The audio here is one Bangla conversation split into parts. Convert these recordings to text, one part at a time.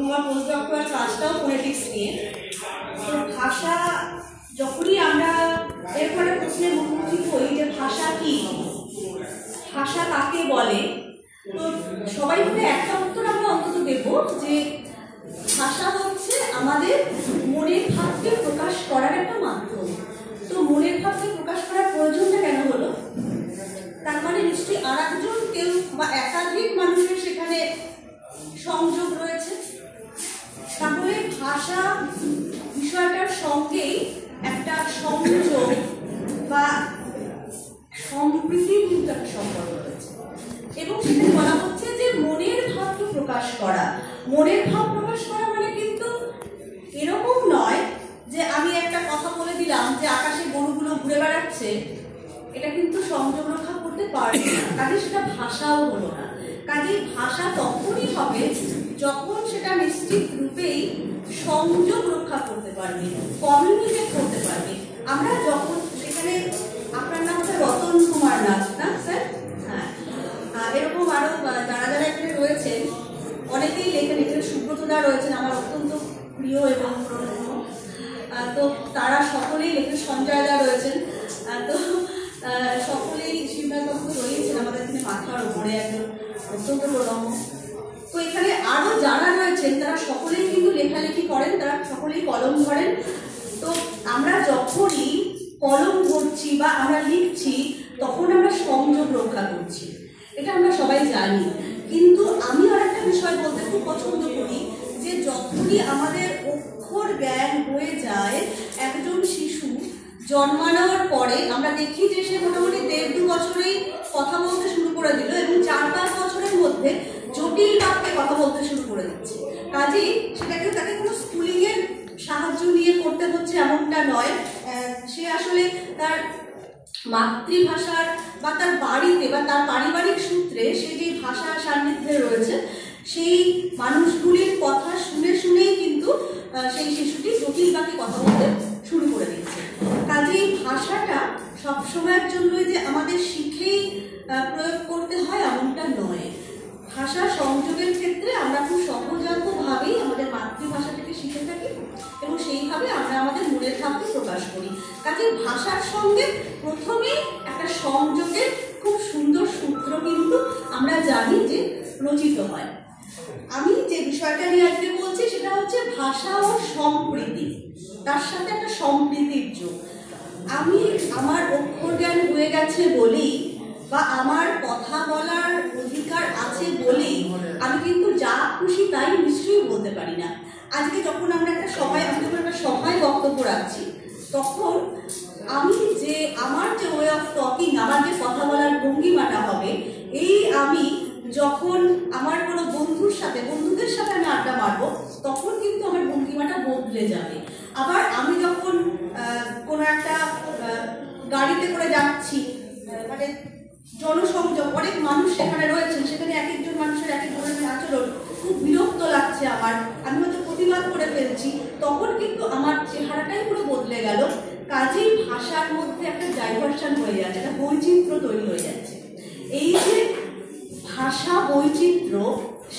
আমার পোস্টডক্টরাল কাজটাও ফোনেটিক্স নিয়ে। তো ভাষা যখনই আমরা এরপরে প্রশ্নের মুখোমুখি হই যে ভাষা কি, ভাষা কাকে বলে, তো সবাই মিলে একটা উত্তর আমরা অন্তত দেব যে ভাষা হচ্ছে আমাদের মনের ভাবকে প্রকাশ করার একটা মাধ্যম। তো মনের ভাবকে প্রকাশ করার প্রয়োজনটা কেন হলো? তার মানে নিশ্চয়ই আর একজন কেউ বা একাধিক মানুষের সেখানে সংযোগ রয়েছে। তাহলে ভাষা বিষয়টার সঙ্গেই একটা সংযোগ বা সম্প্রীতির কিন্তু একটা সম্পর্ক রয়েছে, এবং সেটা বলা হচ্ছে যে মনের ভাবকে প্রকাশ করা। মনের ভাব প্রকাশ করা মানে কিন্তু এরকম নয় যে আমি একটা কথা বলে দিলাম যে আকাশে গরুগুলো ঘুরে বেড়াচ্ছে, এটা কিন্তু সংযোগ রক্ষা করতে পারবে না, কাজে সেটা ভাষাও হলো না। কাজে ভাষা তখনই হবে যখন সেটা নিশ্চিত রূপেই সংযোগ রক্ষা করতে পারবে, কমিউনিকেট করতে পারবে। আমরা যখন সেখানে, আপনার নাম হচ্ছে রতন কুমার নাথ না স্যার? হ্যাঁ, এরকম আরো যারা যারা এখানে রয়েছেন অনেকেই লেখেন, এখানে সুব্রতদা রয়েছেন আমার অত্যন্ত প্রিয় এবং প্রণম্য, তো তারা সকলেই লেখেন, সঞ্জয়দা রয়েছেন, তো সকলেই শিবনাথবাবু রয়েছেন আমাদের এখানে মাথার উপরে একজন অত্যন্ত প্রণম্য। তো এখানে আরো যারা রয়েছেন তারা সকলেই কিন্তু লেখালেখি করেন, তারা সকলেই কলম ধরেন। তো আমরা যখনই কলম ধরছি বা আমরা লিখছি তখন আমরা সংযোগ রক্ষা করছি, এটা আমরা সবাই জানি। কিন্তু আমি আর একটা বিষয় বলতে খুব পছন্দ করি যে যখনই আমাদের অক্ষর জ্ঞান হয়ে যায়, একজন শিশু জন্মানোর পরে আমরা দেখি যে সে মোটামুটি 1.5-2 বছরেই কথা বলতে শুরু করে দিল এবং 4-5 বছরের মধ্যে জটিল বাক্যে কথা বলতে শুরু করে দিচ্ছে। কাজেই সেটাকে তাকে কোনো স্কুলিংয়ের সাহায্য নিয়ে করতে হচ্ছে এমনটা নয়, সে আসলে তার মাতৃভাষার বা তার বাড়িতে বা তার পারিবারিক সূত্রে সে যে ভাষা সান্নিধ্যে রয়েছে সেই মানুষগুলির কথা শুনে শুনেই কিন্তু সেই শিশুটি জটিল বাক্যে কথা বলতে শুরু করে দিচ্ছে। কাজেই ভাষাটা সবসময়ের জন্যই যে আমাদের শিখেই প্রয়োগ করতে হয় এমনটা নয়। ভাষা সংযোগের ক্ষেত্রে আমরা খুব সহজাতভাবেই আমাদের মাতৃভাষাটাকে শিখে থাকি এবং সেইভাবে আমরা আমাদের মনের ভাবকে প্রকাশ করি। কাজেই ভাষার সঙ্গে প্রথমেই একটা সংযোগের খুব সুন্দর সূত্র কিন্তু আমরা জানি যে রচিত হয়। আমি যে বিষয়টা নিয়ে আজকে বলছি সেটা হচ্ছে ভাষা ও সম্প্রীতি, তার সাথে একটা সম্প্রীতির যোগ। আমি আমার অক্ষর জ্ঞান হয়ে গেছে বলেই বা আমার কথা বলার অধিকার আছে বলেই আমি কিন্তু যা খুশি তাই নিশ্চয়ই বলতে পারি না। আজকে যখন আমরা একটা সভায় বক্তব্য রাখছি তখন আমি যে আমার যে ওয়ে অফ টকিং, আমার যে কথা বলার ভঙ্গিমাটা হবে, এই আমি যখন আমার কোনো বন্ধুদের সাথে আমি আড্ডা মারবো তখন কিন্তু আমার ভঙ্গিমাটা বদলে যাবে। আবার আমি যখন কোনো একটা গাড়িতে করে যাচ্ছি, মানে জনসংযোগ, অনেক মানুষ সেখানে রয়েছেন, সেখানে এক একজন মানুষের এক এক ধরনের আচরণ খুব বিরক্ত লাগছে আমার, আমি হয়তো প্রতিবাদ করে ফেলছি, তখন কিন্তু আমার চেহারাটাই পুরো বদলে গেল। কাজেই ভাষার মধ্যে একটা ডাইভার্সন হয়ে যাচ্ছে, একটা বৈচিত্র্য তৈরি হয়ে যাচ্ছে। এই যে ভাষা বৈচিত্র্য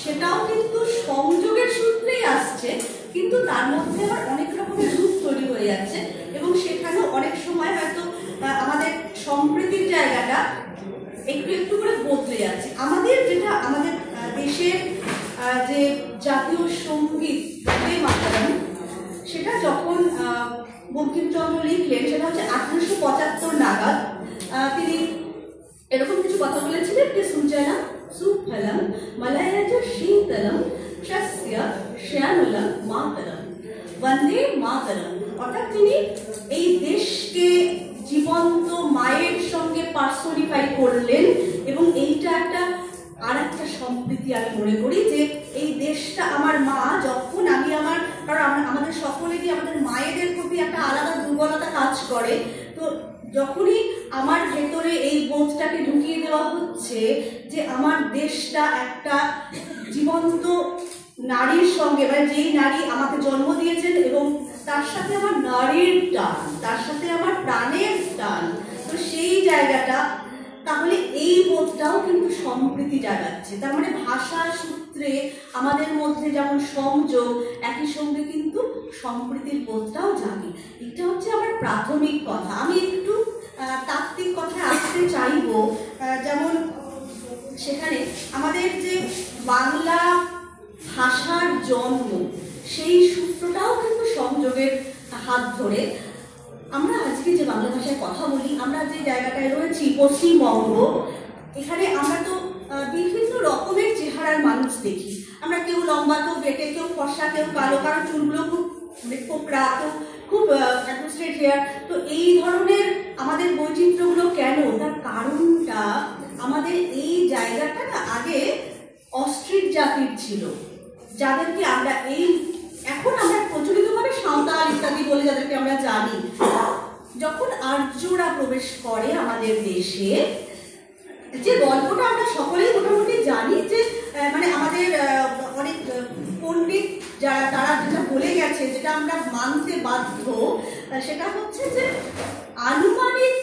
সেটাও কিন্তু সংযোগের সূত্রেই আসছে, কিন্তু তার মধ্যে আবার অনেক রকমের রূপ তৈরি হয়ে যাচ্ছে এবং সেখানেও অনেক সময় হয়তো আমাদের সম্প্রীতির জায়গাটা একটু একটু করে বদলে যাচ্ছে। আমাদের যেটা আমাদের দেশের যে জাতীয় সঙ্গীত বন্দে মাতরম, সেটা যখন বঙ্কিমচন্দ্র লিখলেন সেটা হচ্ছে 1875 নাগাদ। তিনি এরকম কিছু কথা বলেছিলেন যে সুজলাম সুফলম মলয়জ শীতলম শস্য শ্যামলম মাতরম বন্দে মাতরম। অর্থাৎ তিনি এই দেশকে জীবন্ত মায়ের সঙ্গে পার্সোনিফাই করলেন এবং এইটা একটা আর একটা সম্প্রীতি আমি মনে করি যে এই দেশটা আমার মা। যখন আমি কারণ আমাদের সকলেরই আমাদের মায়েদের প্রতি একটা আলাদা দুর্বলতা কাজ করে, তো যখনই আমার ভেতরে এই বোধটাকে ঢুকিয়ে দেওয়া হচ্ছে যে আমার দেশটা একটা জীবন্ত নারীর সঙ্গে, মানে যেই নারী আমাকে জন্ম দিয়েছেন এবং তার সাথে আমার নারীর টান, তার সাথে আমার প্রাণের টান, তো সেই জায়গাটা, তাহলে এই বোধটাও কিন্তু সম্প্রীতি জাগাচ্ছে। তার মানে ভাষা সূত্রে সূত্রে আমাদের মধ্যে যেমন সংযোগ, একই সঙ্গে কিন্তু সম্প্রীতির বোধটাও জাগে। এটা হচ্ছে আমার প্রাথমিক কথা। আমি একটু তাত্ত্বিক কথায় আসতে চাইব। যেমন সেখানে আমাদের যে বাংলা ভাষার জন্ম, সেই সূত্রটাও কিন্তু সংযোগের হাত ধরে। আমরা আজকে যে বাংলা ভাষায় কথা বলি, আমরা যে জায়গাটায় রয়েছি পশ্চিমবঙ্গ, এখানে আমরা তো বিভিন্ন রকমের চেহারার মানুষ দেখি। আমরা কেউ লম্বা, কেউ বেটে, কেউ ফর্সা, কেউ কালো, কারণ চুলগুলো খুব কোকড়া, কেউ খুব স্ট্রেট হেয়ার। তো এই ধরনের আমাদের বৈচিত্র্যগুলো কেন? তার কারণটা আমাদের এই জায়গাটা না আগে অস্ট্রিক জাতির ছিল, যাদেরকে আমরা এখন আমরা প্রচলিতভাবে সাঁওতাল ইত্যাদি বলে যাদেরকে আমরা জানি। যখন আর্যরা প্রবেশ করে আমাদের দেশে, যে গল্পটা আমরা সকলেই মোটামুটি জানি, যে মানে আমাদের অনেক পণ্ডিত যারা তারা যেটা বলে গেছে, যেটা আমরা মানতে বাধ্য, সেটা হচ্ছে যে আনুমানিক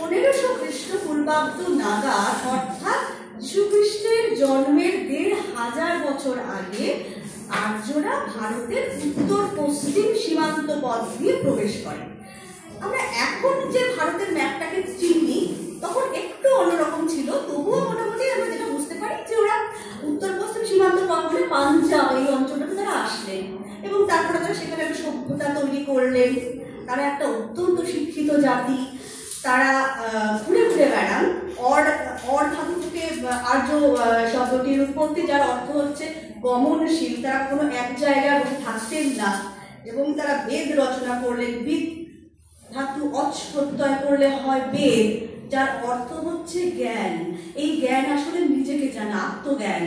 1500 খ্রিস্টপূর্বাব্দ নাগাদ, অর্থাৎ যীশুখ্রিস্টের জন্মের 1500 বছর আগে আর্যরা ভারতের উত্তর পশ্চিম সীমান্ত পথ দিয়ে প্রবেশ করে। আমরা এখন যে ভারতের ম্যাপটাকে চিনি, তখন একটু অন্যরকম ছিল, তবুও মোটামুটি আমরা যেটা বুঝতে পারি যে ওরা উত্তর পশ্চিম সীমান্ত পথ ধরে পাঞ্জাব এই অঞ্চলটাতে তারা আসলেন, এবং তারপরে তারা সেখানে একটা সভ্যতা তৈরি করলেন। তারা একটা অত্যন্ত শিক্ষিত জাতি। তারা ঘুরে ঘুরে বেড়ান। অর ধাতু থেকে আর্য শব্দটির উৎপত্তি, যার অর্থ হচ্ছে গমনশীল। তারা কোনো এক জায়গায় বসে থাকতেন না, এবং তারা বেদ রচনা করলেন। বিদ ধাতু অচ প্রত্যয় করলে হয় বেদ, যার অর্থ হচ্ছে জ্ঞান। এই জ্ঞান আসলে নিজেকে জানা, আত্মজ্ঞান।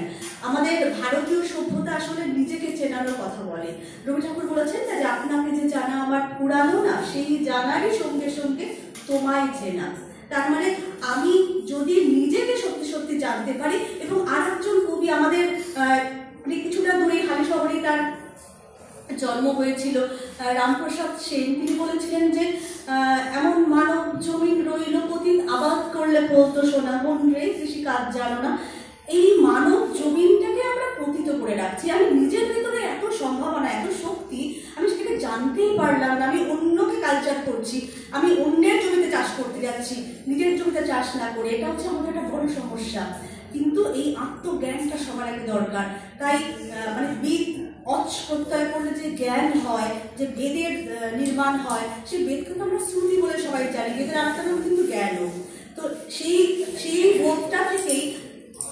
আমাদের ভারতীয় সভ্যতা আসলে নিজেকে চেনানোর কথা বলে। রবি ঠাকুর বলেছেন না যে আপনাকে যে জানা আমার পুরানো না, সেই জানারই সঙ্গে সঙ্গে তোমায় চেনা। তার মানে আমি যদি নিজেকে সত্যি সত্যি জানতে পারি। এবং আর একজন কবি আমাদের কিছুটা দূরেই হালি শহরেই তার জন্ম হয়েছিল, রামপ্রসাদ সেন, তিনি বলেছিলেন যে এমন মানব জমিন রইল পতিত, আবাদ করলে বলতো সোনা, মন রে কৃষি কাজ জানো না। এই মানব জমিনটাকে আমরা পতিত করে রাখছি। আমি নিজের ভেতরে এত সম্ভাবনা, এত শক্তি, আমি সেটাকে জানতেই পারলাম না। আমি অন্যকে কালচার করছি, আমি অন্যের জমিতে চাষ করতে যাচ্ছি, নিজের জমিতে চাষ না করে। এটা হচ্ছে আমাদের একটা বড় সমস্যা। কিন্তু এই আত্মজ্ঞানটা সবার আগে দরকার। তাই মানে বিদ অচ প্রত্যয় করলে যে জ্ঞান হয়, যে বেদের নির্মাণ হয়, সেই বেদকে তো আমরা শ্রুতি বলে সবাই জানি। বেদের আরেকটা নাম কিন্তু জ্ঞানও। তো সেই বোধটা থেকেই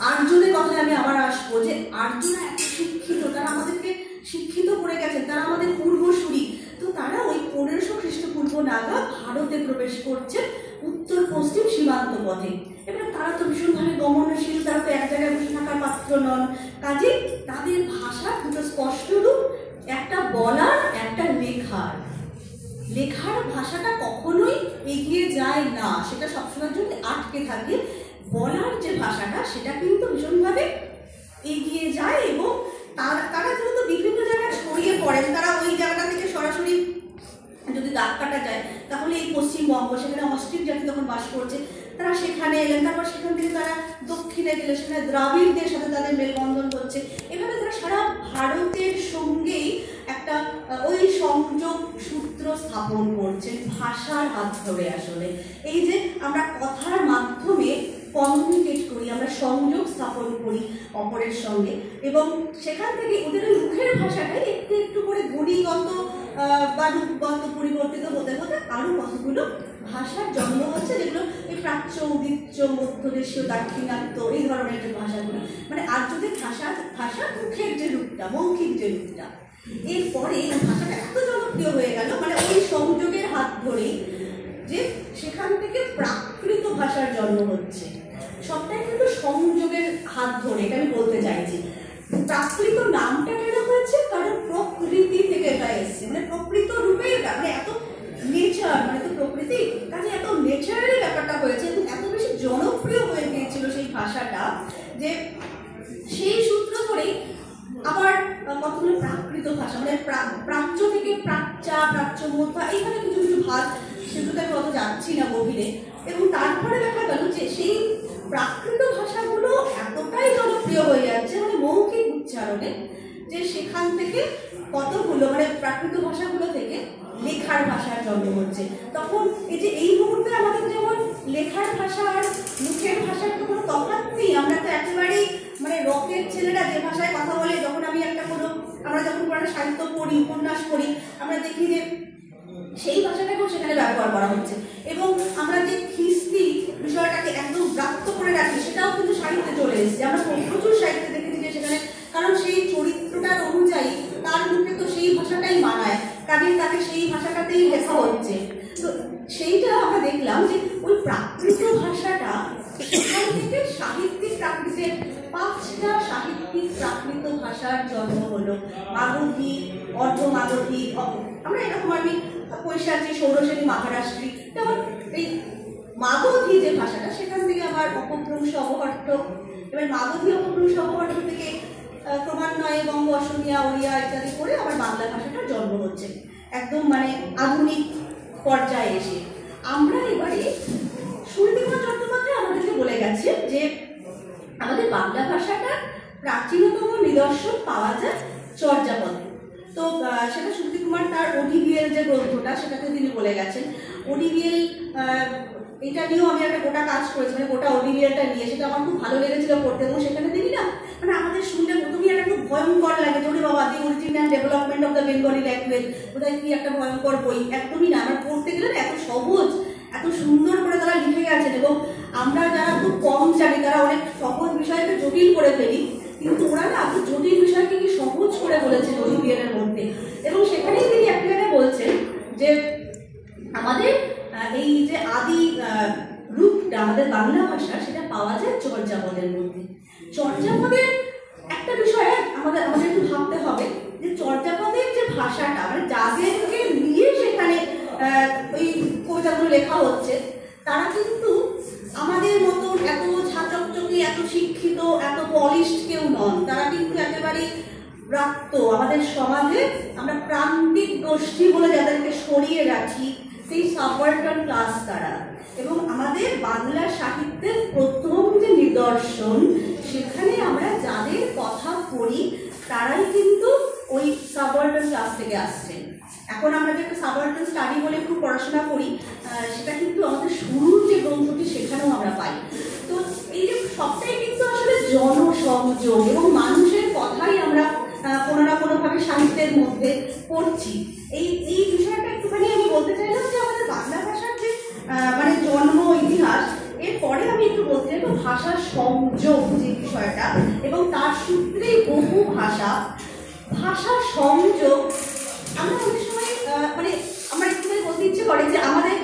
আর্যদের কথায় আমি আবার আসবো, যে আর্যরা এত শিক্ষিত, তারা আমাদেরকে শিক্ষিত করে গেছেন, তারা আমাদের পূর্বসূরি। তো তারা ওই 1500 খ্রিস্টপূর্ব নাগাদ ভারতে প্রবেশ করছেন উত্তর পশ্চিম সীমান্ত পথে। এবার তারা তো ভীষণভাবে গমনশীল, তারা তো এক জায়গায় বসে থাকার পাত্র নন। কাজে তাদের ভাষা দুটো স্পষ্ট রূপ, একটা বলার, একটা লেখার। লেখার ভাষাটা কখনোই এগিয়ে যায় না, সেটা সবসময়ের জন্য আটকে থাকে। বলার যে ভাষাটা, সেটা কিন্তু ভীষণভাবে এগিয়ে যায়। এবং তারা যেহেতু বিভিন্ন জায়গায় ছড়িয়ে পড়েন, তারা ওই জায়গাটা থেকে সরাসরি যদি দাগ কাটা যায়, তাহলে এই পশ্চিমবঙ্গ, সেখানে অস্ট্রিক জাতি তখন বাস করছে, তারা সেখানে এলেন। তারপর সেখান থেকে তারা দক্ষিণে গেলে সেখানে দ্রাবিড়দের সাথে তাদের মেলবন্ধন হচ্ছে। এভাবে তারা সারা ভারতের সঙ্গেই একটা ওই সংযোগ সূত্র স্থাপন করছেন ভাষার হাত ধরে। আসলে এই যে আমরা কথার মাধ্যমে কমিউনিকেট করি, আমরা সংযোগ স্থাপন করি অপরের সঙ্গে, এবং সেখান থেকে ওদের ওই মুখের ভাষাটাই একটু একটু করে ধ্বনিগত বা রূপগত পরিবর্তিত হতে হতে আরো কতগুলো ভাষার জন্ম হচ্ছে, যেগুলো এই প্রাচ্য, উদিচ্য, মধ্যদেশীয়, দাক্ষিণাত্য, এই ধরনের যে ভাষাগুলো, মানে আর্যদের ভাষা মুখের যে রূপটা, মৌখিক যে রূপটা। এরপরে এই ভাষাটা এত জনপ্রিয় হয়ে গেল, মানে ওই সংযোগের হাত ধরেই, যে সেখান থেকে প্রাকৃত ভাষার জন্ম হচ্ছে। সবটাই কিন্তু সংযোগের হাত ধরে, এটা আমি বলতে চাইছি। প্রাকৃত নামটা কেন হয়েছে? কারণ প্রকৃতি থেকে এটা এসছে, মানে প্রকৃত রূপে এটা, মানে এত নেচার, মানে তো প্রকৃতি, কাজে এত নেচারালি ব্যাপারটা হয়েছে এবং এত বেশি জনপ্রিয় হয়ে গিয়েছিল সেই ভাষাটা, যে সেই সূত্র ধরেই আবার কতগুলো প্রাকৃত ভাষা, মানে প্রাচ্য থেকে প্রাচ্যা, প্রাচ্য মধ্যা, এইখানে কিছু কিছু ভাগ, সেগুলোতে আমি অত যাচ্ছি না গভীরে। এবং তারপরে দেখা গেল যে সেই প্রাকৃত ভাষাগুলো এতটাই জনপ্রিয় হয়ে যাচ্ছে, মানে মৌখিক উচ্চারণে, যে সেখান থেকে কতগুলো মানে প্রাকৃত ভাষাগুলো থেকে লেখার ভাষার জন্ম হচ্ছে। তখন এই যে এই মুহূর্তে আমাদের যেমন লেখার ভাষা আর মুখের ভাষার তো কোনো তফাৎ নেই, আমরা তো একেবারেই মানে রকের ছেলেরা যে ভাষায় কথা বলে, যখন আমি একটা আমরা যখন কোনো সাহিত্য পড়ি, উপন্যাস পড়ি, আমরা দেখি যে সেই ভাষাটাকেও সেখানে ব্যবহার করা হচ্ছে। এবং আমরা যে খিস্তি বিষয়টাকে একদম ব্রাত্য করে রাখি, সেটাও কিন্তু সাহিত্যে চলে এসেছে। আমরা প্রচুর সাহিত্যে দেখেছি যে সেখানে, কারণ সেই চরিত্রটার অনুযায়ী তার মুখে তো সেই ভাষাটাই মানায়, কাজেই তাকে সেই ভাষাটাতেই লেখা হচ্ছে। তো সেইটা আমরা দেখলাম যে ওই প্রাকৃত ভাষাটা, সেখান থেকে সাহিত্যিক প্রাকৃতের 5টা সাহিত্যিক প্রাকৃত ভাষার জন্ম হলো। মাগধী, অর্ধমাগধী, আমরা এরকম আমি কৈশাচী, ষোড়শী, মহারাষ্ট্রী, যেমন এই মাগধী যে ভাষাটা, সেখান থেকে আবার অপভ্রংশ, অবহট্ট, এবার মাগধী অপভ্রংশ অবহট্ট থেকে ক্রমান্বয়ে বঙ্গ, অসমিয়া, ওড়িয়া ইত্যাদি করে আবার বাংলা ভাষাটার জন্ম হচ্ছে একদম মানে আধুনিক পর্যায়ে এসে। আমরা এবারে সুনীতিকুমার চট্টোপাধ্যায় আমাদেরকে বলে গেছে যে আমাদের বাংলা ভাষাটার প্রাচীনতম নিদর্শন পাওয়া যায় চর্যাপদে। তো সেটা সুনীতিকুমার তার ওডিবিএল যে গ্রন্থটা, সেটাতে তিনি বলে গেছেন। ওডিবিএল এটা নিয়েও আমি একটা গোটা কাজ করেছি, মানে গোটা ওডিবিএলটা নিয়ে, সেটা আমার খুব ভালো লেগেছিল পড়তে। এবং সেখানে তিনি না মানে আমাদের শুনলে প্রথমেই একটা খুব ভয়ঙ্কর লাগে, যে বাবা, দি origin and development of the Bengali language, বোধহয় কি একটা ভয়ঙ্কর বই। একদমই না, আমার পড়তে গেলে না এত সহজ, এত সুন্দর করে তারা লিখে গেছেন। এবং আমরা যারা খুব কম জানি, তারা অনেক সহজ বিষয়কে জটিল করে ফেলি, কিন্তু ওরা না এত জটিল বিষয়কে কি সহজ করে বলেছেন ওডিবিএল এর মধ্যে। এবং সেখানেই তিনি একটা জায়গায় বলছেন যে আমাদের এই যে আদি রূপটা আমাদের বাংলা ভাষা, সেটা পাওয়া যায় চর্যাপদের মধ্যে। চর্যাপদের একটা বিষয়ে আমাদের একটু ভাবতে হবে যে চর্যাপদের যে ভাষাটা, মানে যাদেরকে নিয়ে সেখানে ওই কবিতাগুলো লেখা হচ্ছে, তারা কিন্তু আমাদের মতন এত ঝাঁচকচকি, এত শিক্ষিত, এত পলিশড কেউ নন। তারা কিন্তু একেবারেই প্রাপ্ত, আমাদের সমাজে আমরা প্রান্তিক গোষ্ঠী বলে যাদেরকে সরিয়ে রাখি, সেই সাবঅর্ডিনেট ক্লাস তারা। এবং আমাদের বাংলা সাহিত্যের প্রথম যে নিদর্শন, সেখানে আমরা যাদের কথা পড়ি, তারাই কিন্তু ওই সাবঅর্ডিনেট ক্লাস থেকে আসছেন। এখন আমরা যে একটা সাবঅর্ডিনেট স্টাডি বলে একটু পড়াশোনা করি, সেটা কিন্তু আমাদের শুরুর যে গ্রন্থটি, সেখানেও আমরা পাই। তো এই যে সবটাই কিন্তু আসলে জনসংযোগ এবং মানুষের কথাই আমরা কোনো না কোনোভাবে সাহিত্যের মধ্যে পড়ছি। এই বিষয়টা একটুখানি আমি বলতে চাইলাম যে আমাদের বাংলা ভাষার যে মানে জন্ম ইতিহাস, এরপরে আমি একটু বলতে চাইব ভাষা সংযোগ যে বিষয়টা, এবং তার সূত্রেই বহু ভাষা সংযোগ। আমরা অনেক সময় মানে আমার একটুখানি বলতে ইচ্ছে করে যে আমাদের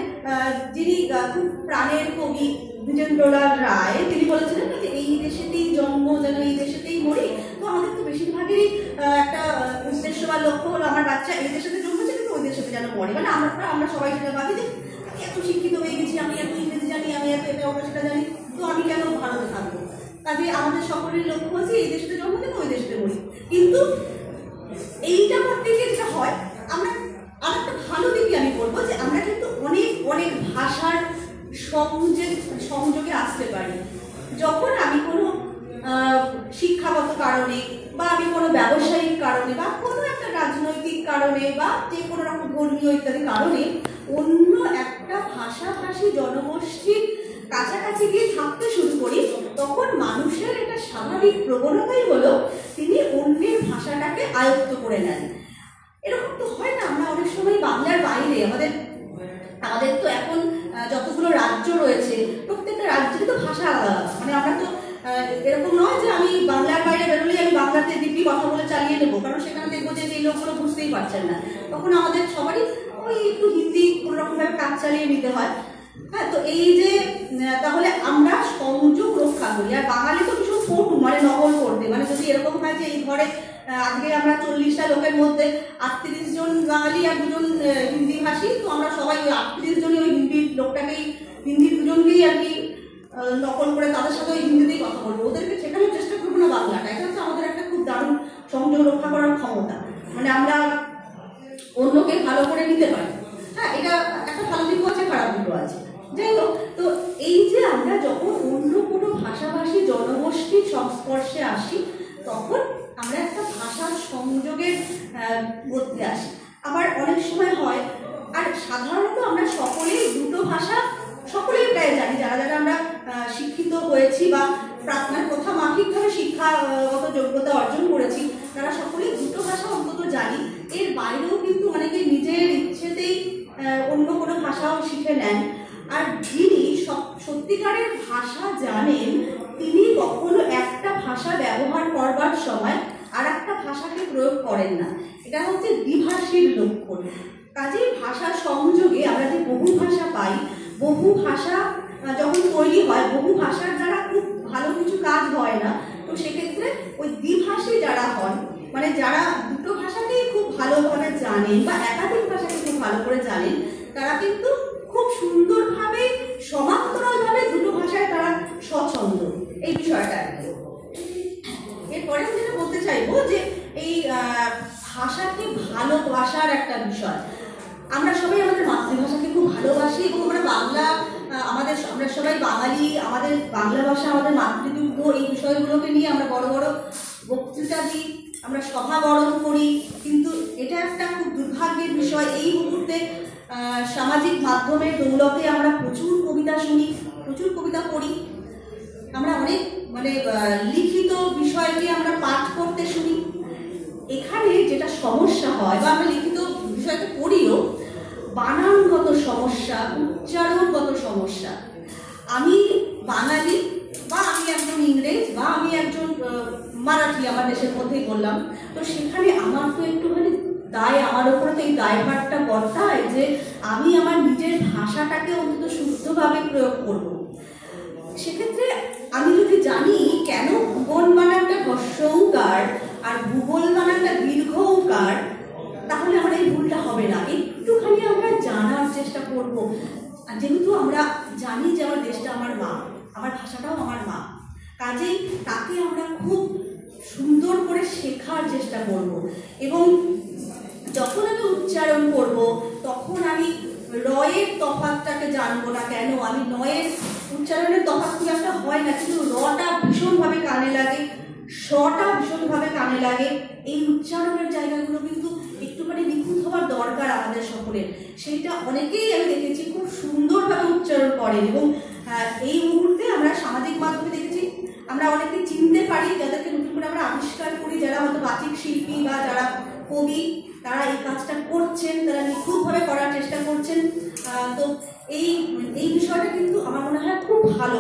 যিনি খুব প্রাণের কবি দ্বিজেন্দ্রলাল রায়, তিনি বলেছিলেন যে এই দেশেতেই জন্ম, যেন এই দেশেতেই মরি। তো আমাদের তো বেশিরভাগেরই একটা উদ্দেশ্য বা লক্ষ্য হলো আমার বাচ্চা এই দেশেতে জন্মেছে, কিন্তু ওই দেশেতে যেন মরে। মানে আমরা সবাই সেটা ভাবি যে আমি এত শিক্ষিত হয়ে গেছি, আমি এত ইংরেজি জানি, আমি এত এটা ওটা সেটা জানি, তো আমি কেন ভারতে থাকবো? কাজে আমাদের সকলের লক্ষ্য হচ্ছে এই দেশেতে জন্ম দেবো, ওই দেশেতে মরি। কিন্তু এইটা করতে গিয়ে যেটা হয়, আমরা আর একটা ভালো দিকে আমি বলবো যে আমরা কিন্তু অনেক অনেক ভাষার সংযোগে আসতে পারি। যখন আমি কোনো শিক্ষাগত কারণে, বা আমি কোনো ব্যবসায়িক কারণে, বা কোনো একটা রাজনৈতিক কারণে, বা যে কোনো রকম ধর্মীয় ইত্যাদি কারণে অন্য একটা ভাষাভাষী জনগোষ্ঠীর কাছাকাছি গিয়ে থাকতে শুরু করি, তখন মানুষের এটা স্বাভাবিক প্রবণতাই হলো তিনি অন্যের ভাষাটাকে আয়ত্ত করে নেন। এরকম তো হয় না, আমরা অনেক সময় বাংলার বাইরে আমাদের তো এখন যতগুলো রাজ্য রয়েছে, প্রত্যেকটা রাজ্যের তো ভাষা আলাদা আলাদা। মানে আমরা তো এরকম নয় যে আমি বাংলার বাইরে বেরোলেই আমি বাংলাতে দিব্যি কথা বলে চালিয়ে নেবো, কারণ সেখানে দেখবো যে এই লোকগুলো বুঝতেই পারছেন না। তখন আমাদের সবারই ওই একটু হিন্দি কোনো রকমভাবে কাজ চালিয়ে নিতে হয়। হ্যাঁ, তো এই যে তাহলে আমরা সংযোগ রক্ষা করি। আর বাঙালি তো ভীষণ পটু, মানে নকল করতে, মানে যদি এরকম হয় যে এই ঘরে আজকে আমরা 40টা লোকের মধ্যে 38 জন বাঙালি আর 2 জন হিন্দি ভাষী, তো আমরা সবাই ওই 38 জনই ওই হিন্দি লোকটাকেই, হিন্দি 2 জনকেই আর কি নকল করে তাদের সাথে ওই হিন্দিতেই কথা বলবো, ওদেরকে শেখানোর চেষ্টা করবো না বাংলাটা। এটা হচ্ছে আমাদের একটা খুব দারুণ সংযোগ রক্ষা করার ক্ষমতা, মানে আমরা অন্যকে ভালো করে নিতে পারি। হ্যাঁ, এটা একটা ভালো দিকও আছে, খারাপ দিকও আছে। যাই হোক, তো এই যে আমরা যখন অন্য কোনো ভাষাভাষী জনগোষ্ঠীর সংস্পর্শে আসি, তখন আমরা একটা ভাষার সংযোগের মধ্যে আসি। আবার অনেক সময় হয়, আর সাধারণত আমরা সকলেই দুটো ভাষা সকলেই প্রায় জানি, যারা যারা আমরা শিক্ষিত হয়েছি বা প্রার্থনার কথা মাফিকভাবে শিক্ষাগত যোগ্যতা অর্জন করেছি, তারা সকলেই দুটো ভাষা অন্তত জানি। এর বাইরেও কিন্তু অনেকে নিজের ইচ্ছেতেই অন্য কোনো ভাষাও শিখে নেন। আর যিনি সত্যিকারের ভাষা জানেন, তিনি কখনো একটা ভাষা ব্যবহার করবার সময় আর একটা ভাষাকে প্রয়োগ করেন না। এটা হচ্ছে দ্বিভাষীর লক্ষণ। কাজেই ভাষা সংযোগে আমরা যে বহু ভাষা পাই, বহু ভাষা যখন তৈরি হয়, বহু ভাষার দ্বারা খুব ভালো কিছু কাজ হয় না। তো সেক্ষেত্রে ওই দ্বিভাষী যারা হন, মানে যারা দুটো ভাষাকেই খুব ভালোভাবে জানেন বা একাধিক ভাষাকে খুব ভালো করে জানেন, তারা কিন্তু খুব সুন্দরভাবে সমান্তরালভাবে দুটো ভাষায় তারা স্বচ্ছন্দ। এই বিষয়টা এরপরে আমি যেটা বলতে চাইবো যে এই ভাষাকে ভালোবাসার একটা বিষয়। আমরা সবাই আমাদের মাতৃভাষাকে খুব ভালোবাসি এবং আমরা সবাই বাঙালি, আমাদের বাংলা ভাষা আমাদের মাতৃদুগ্ধ, এই বিষয়গুলোকে নিয়ে আমরা বড় বড় বক্তৃতা দিই, আমরা সভা বরণ করি। কিন্তু এটা একটা খুব দুর্ভাগ্যের বিষয়, এই মুহূর্তে সামাজিক মাধ্যমের দৌলতে আমরা প্রচুর কবিতা শুনি, প্রচুর কবিতা পড়ি, আমরা অনেক লিখিত বিষয়কে আমরা পাঠ করতে শুনি। এখানে যেটা সমস্যা হয়, বা আমরা লিখিত বিষয়কে পড়িও, বানানগত সমস্যা, উচ্চারণগত সমস্যা। আমি বাঙালি বা আমি একজন ইংরেজ বা আমি একজন মারাঠি, আমার দেশের মধ্যেই বললাম, তো সেখানে আমার তো একটুখানি দায়, আমার ওপরে তো এই দায়ভারটা বর্তায় যে আমি আমার নিজের ভাষাটাকে অন্তত শুদ্ধভাবে প্রয়োগ করব। সেক্ষেত্রে আমি যদি জানি কেন ভুবন বানানটা হ্রস্ব উকার আর ভূগোল বানানটা দীর্ঘ উকার, তাহলে আমার এই ভুলটা হবে না। একটুখানি আমরা জানার চেষ্টা করব। আর যেহেতু আমরা জানি যে আমার দেশটা আমার মা, আমার ভাষাটাও আমার মা, কাজেই তাকে আমরা খুব সুন্দর করে শেখার চেষ্টা করব। এবং যখন আমি উচ্চারণ করব, তখন আমি রয়ের তফাৎটাকে জানবো না কেন। আমি নয়ের উচ্চারণের তফাৎ খুব একটা হয় না, কিন্তু রটা ভীষণভাবে কানে লাগে, শটা ভীষণভাবে কানে লাগে। এই উচ্চারণের জায়গাগুলো কিন্তু একটুখানি নিখুঁত হওয়ার দরকার আমাদের সকলের। সেইটা অনেকেই আমি দেখেছি খুব সুন্দরভাবে উচ্চারণ করেন। এবং এই মুহূর্তে আমরা সামাজিক মাধ্যমে দেখেছি, আমরা অনেকে চিনতে পারি যাদেরকে নতুন করে আমরা আবিষ্কার করি, যারা হয়তো বাচিক শিল্পী বা যারা কবি, তারা এই কাজটা করছেন, তারা নিখুঁতভাবে করার চেষ্টা করছেন। তো এই বিষয়টা কিন্তু আমার মনে হয় খুব ভালো।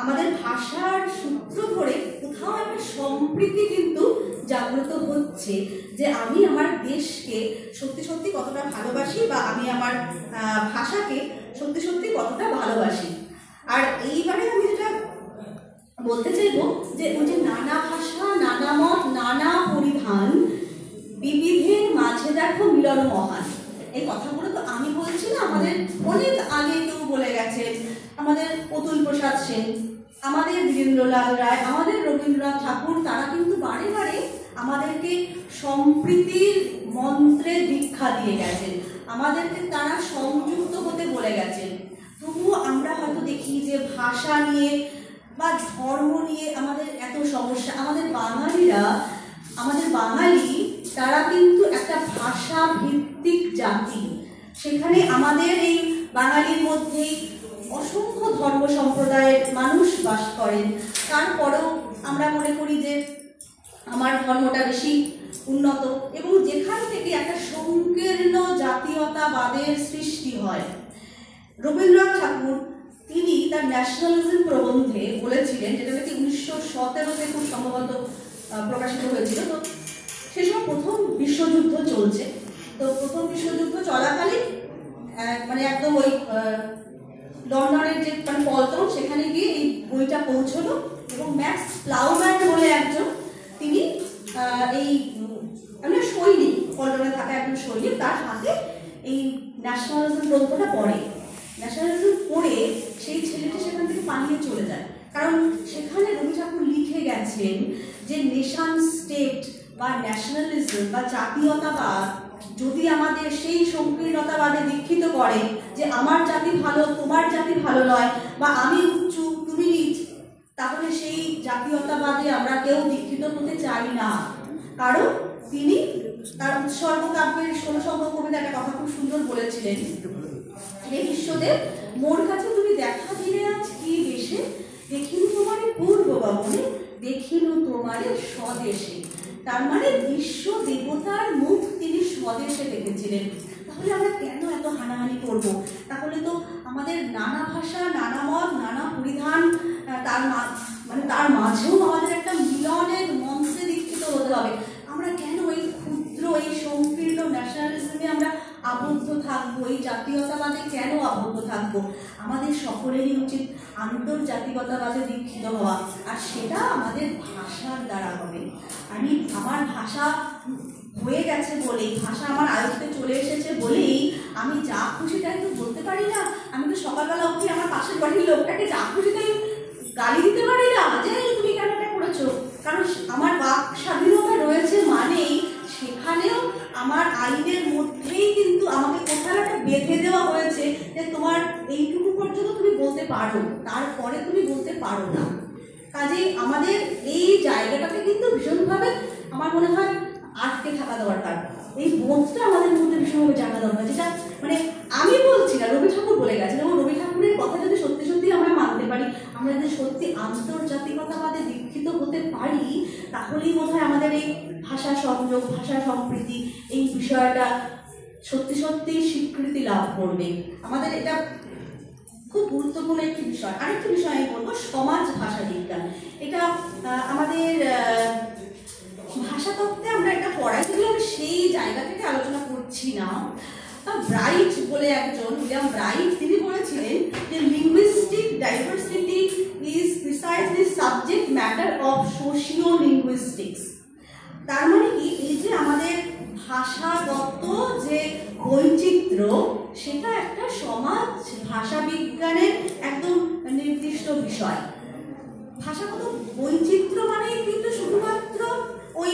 আমাদের ভাষার সূত্র ধরে কোথাও একটা সম্প্রীতি কিন্তু জাগ্রত হচ্ছে, যে আমি আমার দেশকে সত্যি সত্যি কতটা ভালোবাসি বা আমি আমার ভাষাকে সত্যি সত্যি কতটা ভালোবাসি। আর এইবারে আমি যেটা বলতে চাইবো যে ওই যে নানা ভাষা, নানা মত, নানা পরিধান, বিবিধের মাঝে দেখো মিলন মহান, এই কথাগুলো তো আমি বলছি না, আমাদের অনেক আগে কেউ বলে গেছে। আমাদের অতুল প্রসাদ সেন, আমাদের বীরেন্দ্রলাল রায়, আমাদের রবীন্দ্রনাথ ঠাকুর, তারা কিন্তু বারে বারে আমাদেরকে সম্প্রীতির মন্ত্রে দীক্ষা দিয়ে গেছেন, আমাদেরকে তারা সংযুক্ত হতে বলে গেছেন। তবুও আমরা হয়তো দেখি যে ভাষা নিয়ে বা ধর্ম নিয়ে আমাদের এত সমস্যা। আমাদের বাঙালি তারা কিন্তু একটা ভাষা ভিত্তিক জাতি। সেখানে আমাদের এই বাঙালির মধ্যেই অসংখ্য ধর্ম সম্প্রদায়ের মানুষ বাস করেন। তারপরেও আমরা মনে করি যে আমার ধর্মটা বেশি উন্নত, এবং যেখান থেকে একটা সংকীর্ণ জাতীয়তাবাদের সৃষ্টি হয়। রবীন্দ্রনাথ ঠাকুর তিনি তার ন্যাশনালিজম প্রবন্ধে বলেছিলেন, যেটা নাকি 1917-তে খুব সম্ভবত প্রকাশিত হয়েছিল। তো সে সময় প্রথম বিশ্বযুদ্ধ চলছে। তো প্রথম বিশ্বযুদ্ধ চলাকালীন একদম ওই লন্ডনের যে পল্টন, সেখানে গিয়ে এই বইটা পৌঁছলো। এবং ম্যাক্স প্লাউম্যান বলে একজন, তিনি এই সৈনিক, পল্টনে থাকা একজন সৈনিক, তার হাতে এই ন্যাশনালিজম গ্রন্থটা পড়ে। ন্যাশনালিজম পড়ে সেই ছেলেটি সেখান থেকে পালিয়ে চলে যায়। কারণ সেখানে রবি ঠাকুর লিখে গেছেন যে নেশন স্টেট বা ন্যাশনালিজম বা জাতীয়তাবাদ যদি আমাদের সেই সংকীর্ণতাবাদে দীক্ষিত করে যে আমার জাতি ভালো, তোমার জাতি ভালো নয়, বা আমি উচ্চ তুমি নিচ, তাহলে সেই জাতীয়তাবাদে আমরা কেউ দীক্ষিত হতে চাই না। কারণ তিনি তার উৎসর্গ কাব্যের 16 সংখ্যক কবিতা একটা কথা খুব সুন্দর বলেছিলেন, হে বিশ্বদেব মোর কাছে তুমি দেখা দিলে আজ কি বেশে, দেখিনু তোমারে পূর্ব গগনে, দেখিনু তোমারে স্বদেশে। তার মানে বিশ্ব দেবতার মুখ তিনি স্বদেশে দেখেছিলেন। তাহলে আমরা কেন এত হানাহানি করব? তাহলে তো আমাদের নানা ভাষা, নানা মত, নানা পরিধান, তার মাঝেও আমাদের একটা মিলনের মঞ্চে দীক্ষিত হতে হবে। আমরা কেন এই ক্ষুদ্র, এই সংকীর্ণ ন্যাশনালিজমে আমরা আবদ্ধ থাকবো? এই জাতীয়তাবাদে কেন আবদ্ধ থাকবো? আমাদের সকলেরই উচিত আন্তর্জাতিকতাবাদে দীক্ষিত হওয়া, আর সেটা আমাদের ভাষার দ্বারা হবে। আমার ভাষা হয়ে গেছে বলেই, ভাষা আমার আয়ত্তে চলে এসেছে বলেই আমি যা খুশি তাই তো বলতে পারি না। আমি তো সকালবেলা উঠে আমার পাশের বাড়ির লোকটাকে যা খুশি তাই গালি দিতে পারি না যে তুমি কেন এটা করেছো। কারণ আমার বাক স্বাধীনতা রয়েছে মানেই সেখানেও আমার আইনের মধ্যেই কিন্তু আমাকে কোথাও একটা বেঁধে দেওয়া হয়েছে যে তোমার এইটুকু পর্যন্ত তুমি বলতে পারো, তারপরে তুমি বলতে পারো না। কাজেই আমাদের এই জায়গাটাকে কিন্তু ভীষণভাবে আমার মনে হয় আটকে থাকা দরকার। এই বোধটা আমাদের মধ্যে ভীষণভাবে জানা দরকার, যেটা মানে আমি বলছি না, রবি ঠাকুর বলে গেছেন। এবং রবি ঠাকুরের কথা যদি সত্যি সত্যি আমরা মানতে পারি, আমরা যদি সত্যি আন্তর্জাতিকতাবাদে দীক্ষিত হতে পারি, তাহলেই বোধহয় আমাদের এই ভাষা সংযোগ, ভাষা সম্প্রীতি এই বিষয়টা সত্যি সত্যি স্বীকৃতি লাভ করবে। আমাদের এটা খুব গুরুত্বপূর্ণ একটি বিষয়। আরেকটি বিষয় আমি বলবো সমাজ ভাষা বিজ্ঞান। এটা আমাদের ভাষাতত্ত্বে আমরা এটা পড়াই, কিন্তু আমি সেই জায়গা থেকে আলোচনা করছি না। ব্রাইট বলে একজন, উইলিয়াম ব্রাইট, তিনি বলেছিলেন যে linguistic diversity is precisely subject matter of socio linguistics. তার মানে কি, এই যে আমাদের ভাষাগত যে বৈচিত্র্য, সেটা একটা সমাজ ভাষা বিজ্ঞানের একদম নির্দিষ্ট বিষয়। ভাষাগত বৈচিত্র্য মানে কিন্তু শুধুমাত্র ওই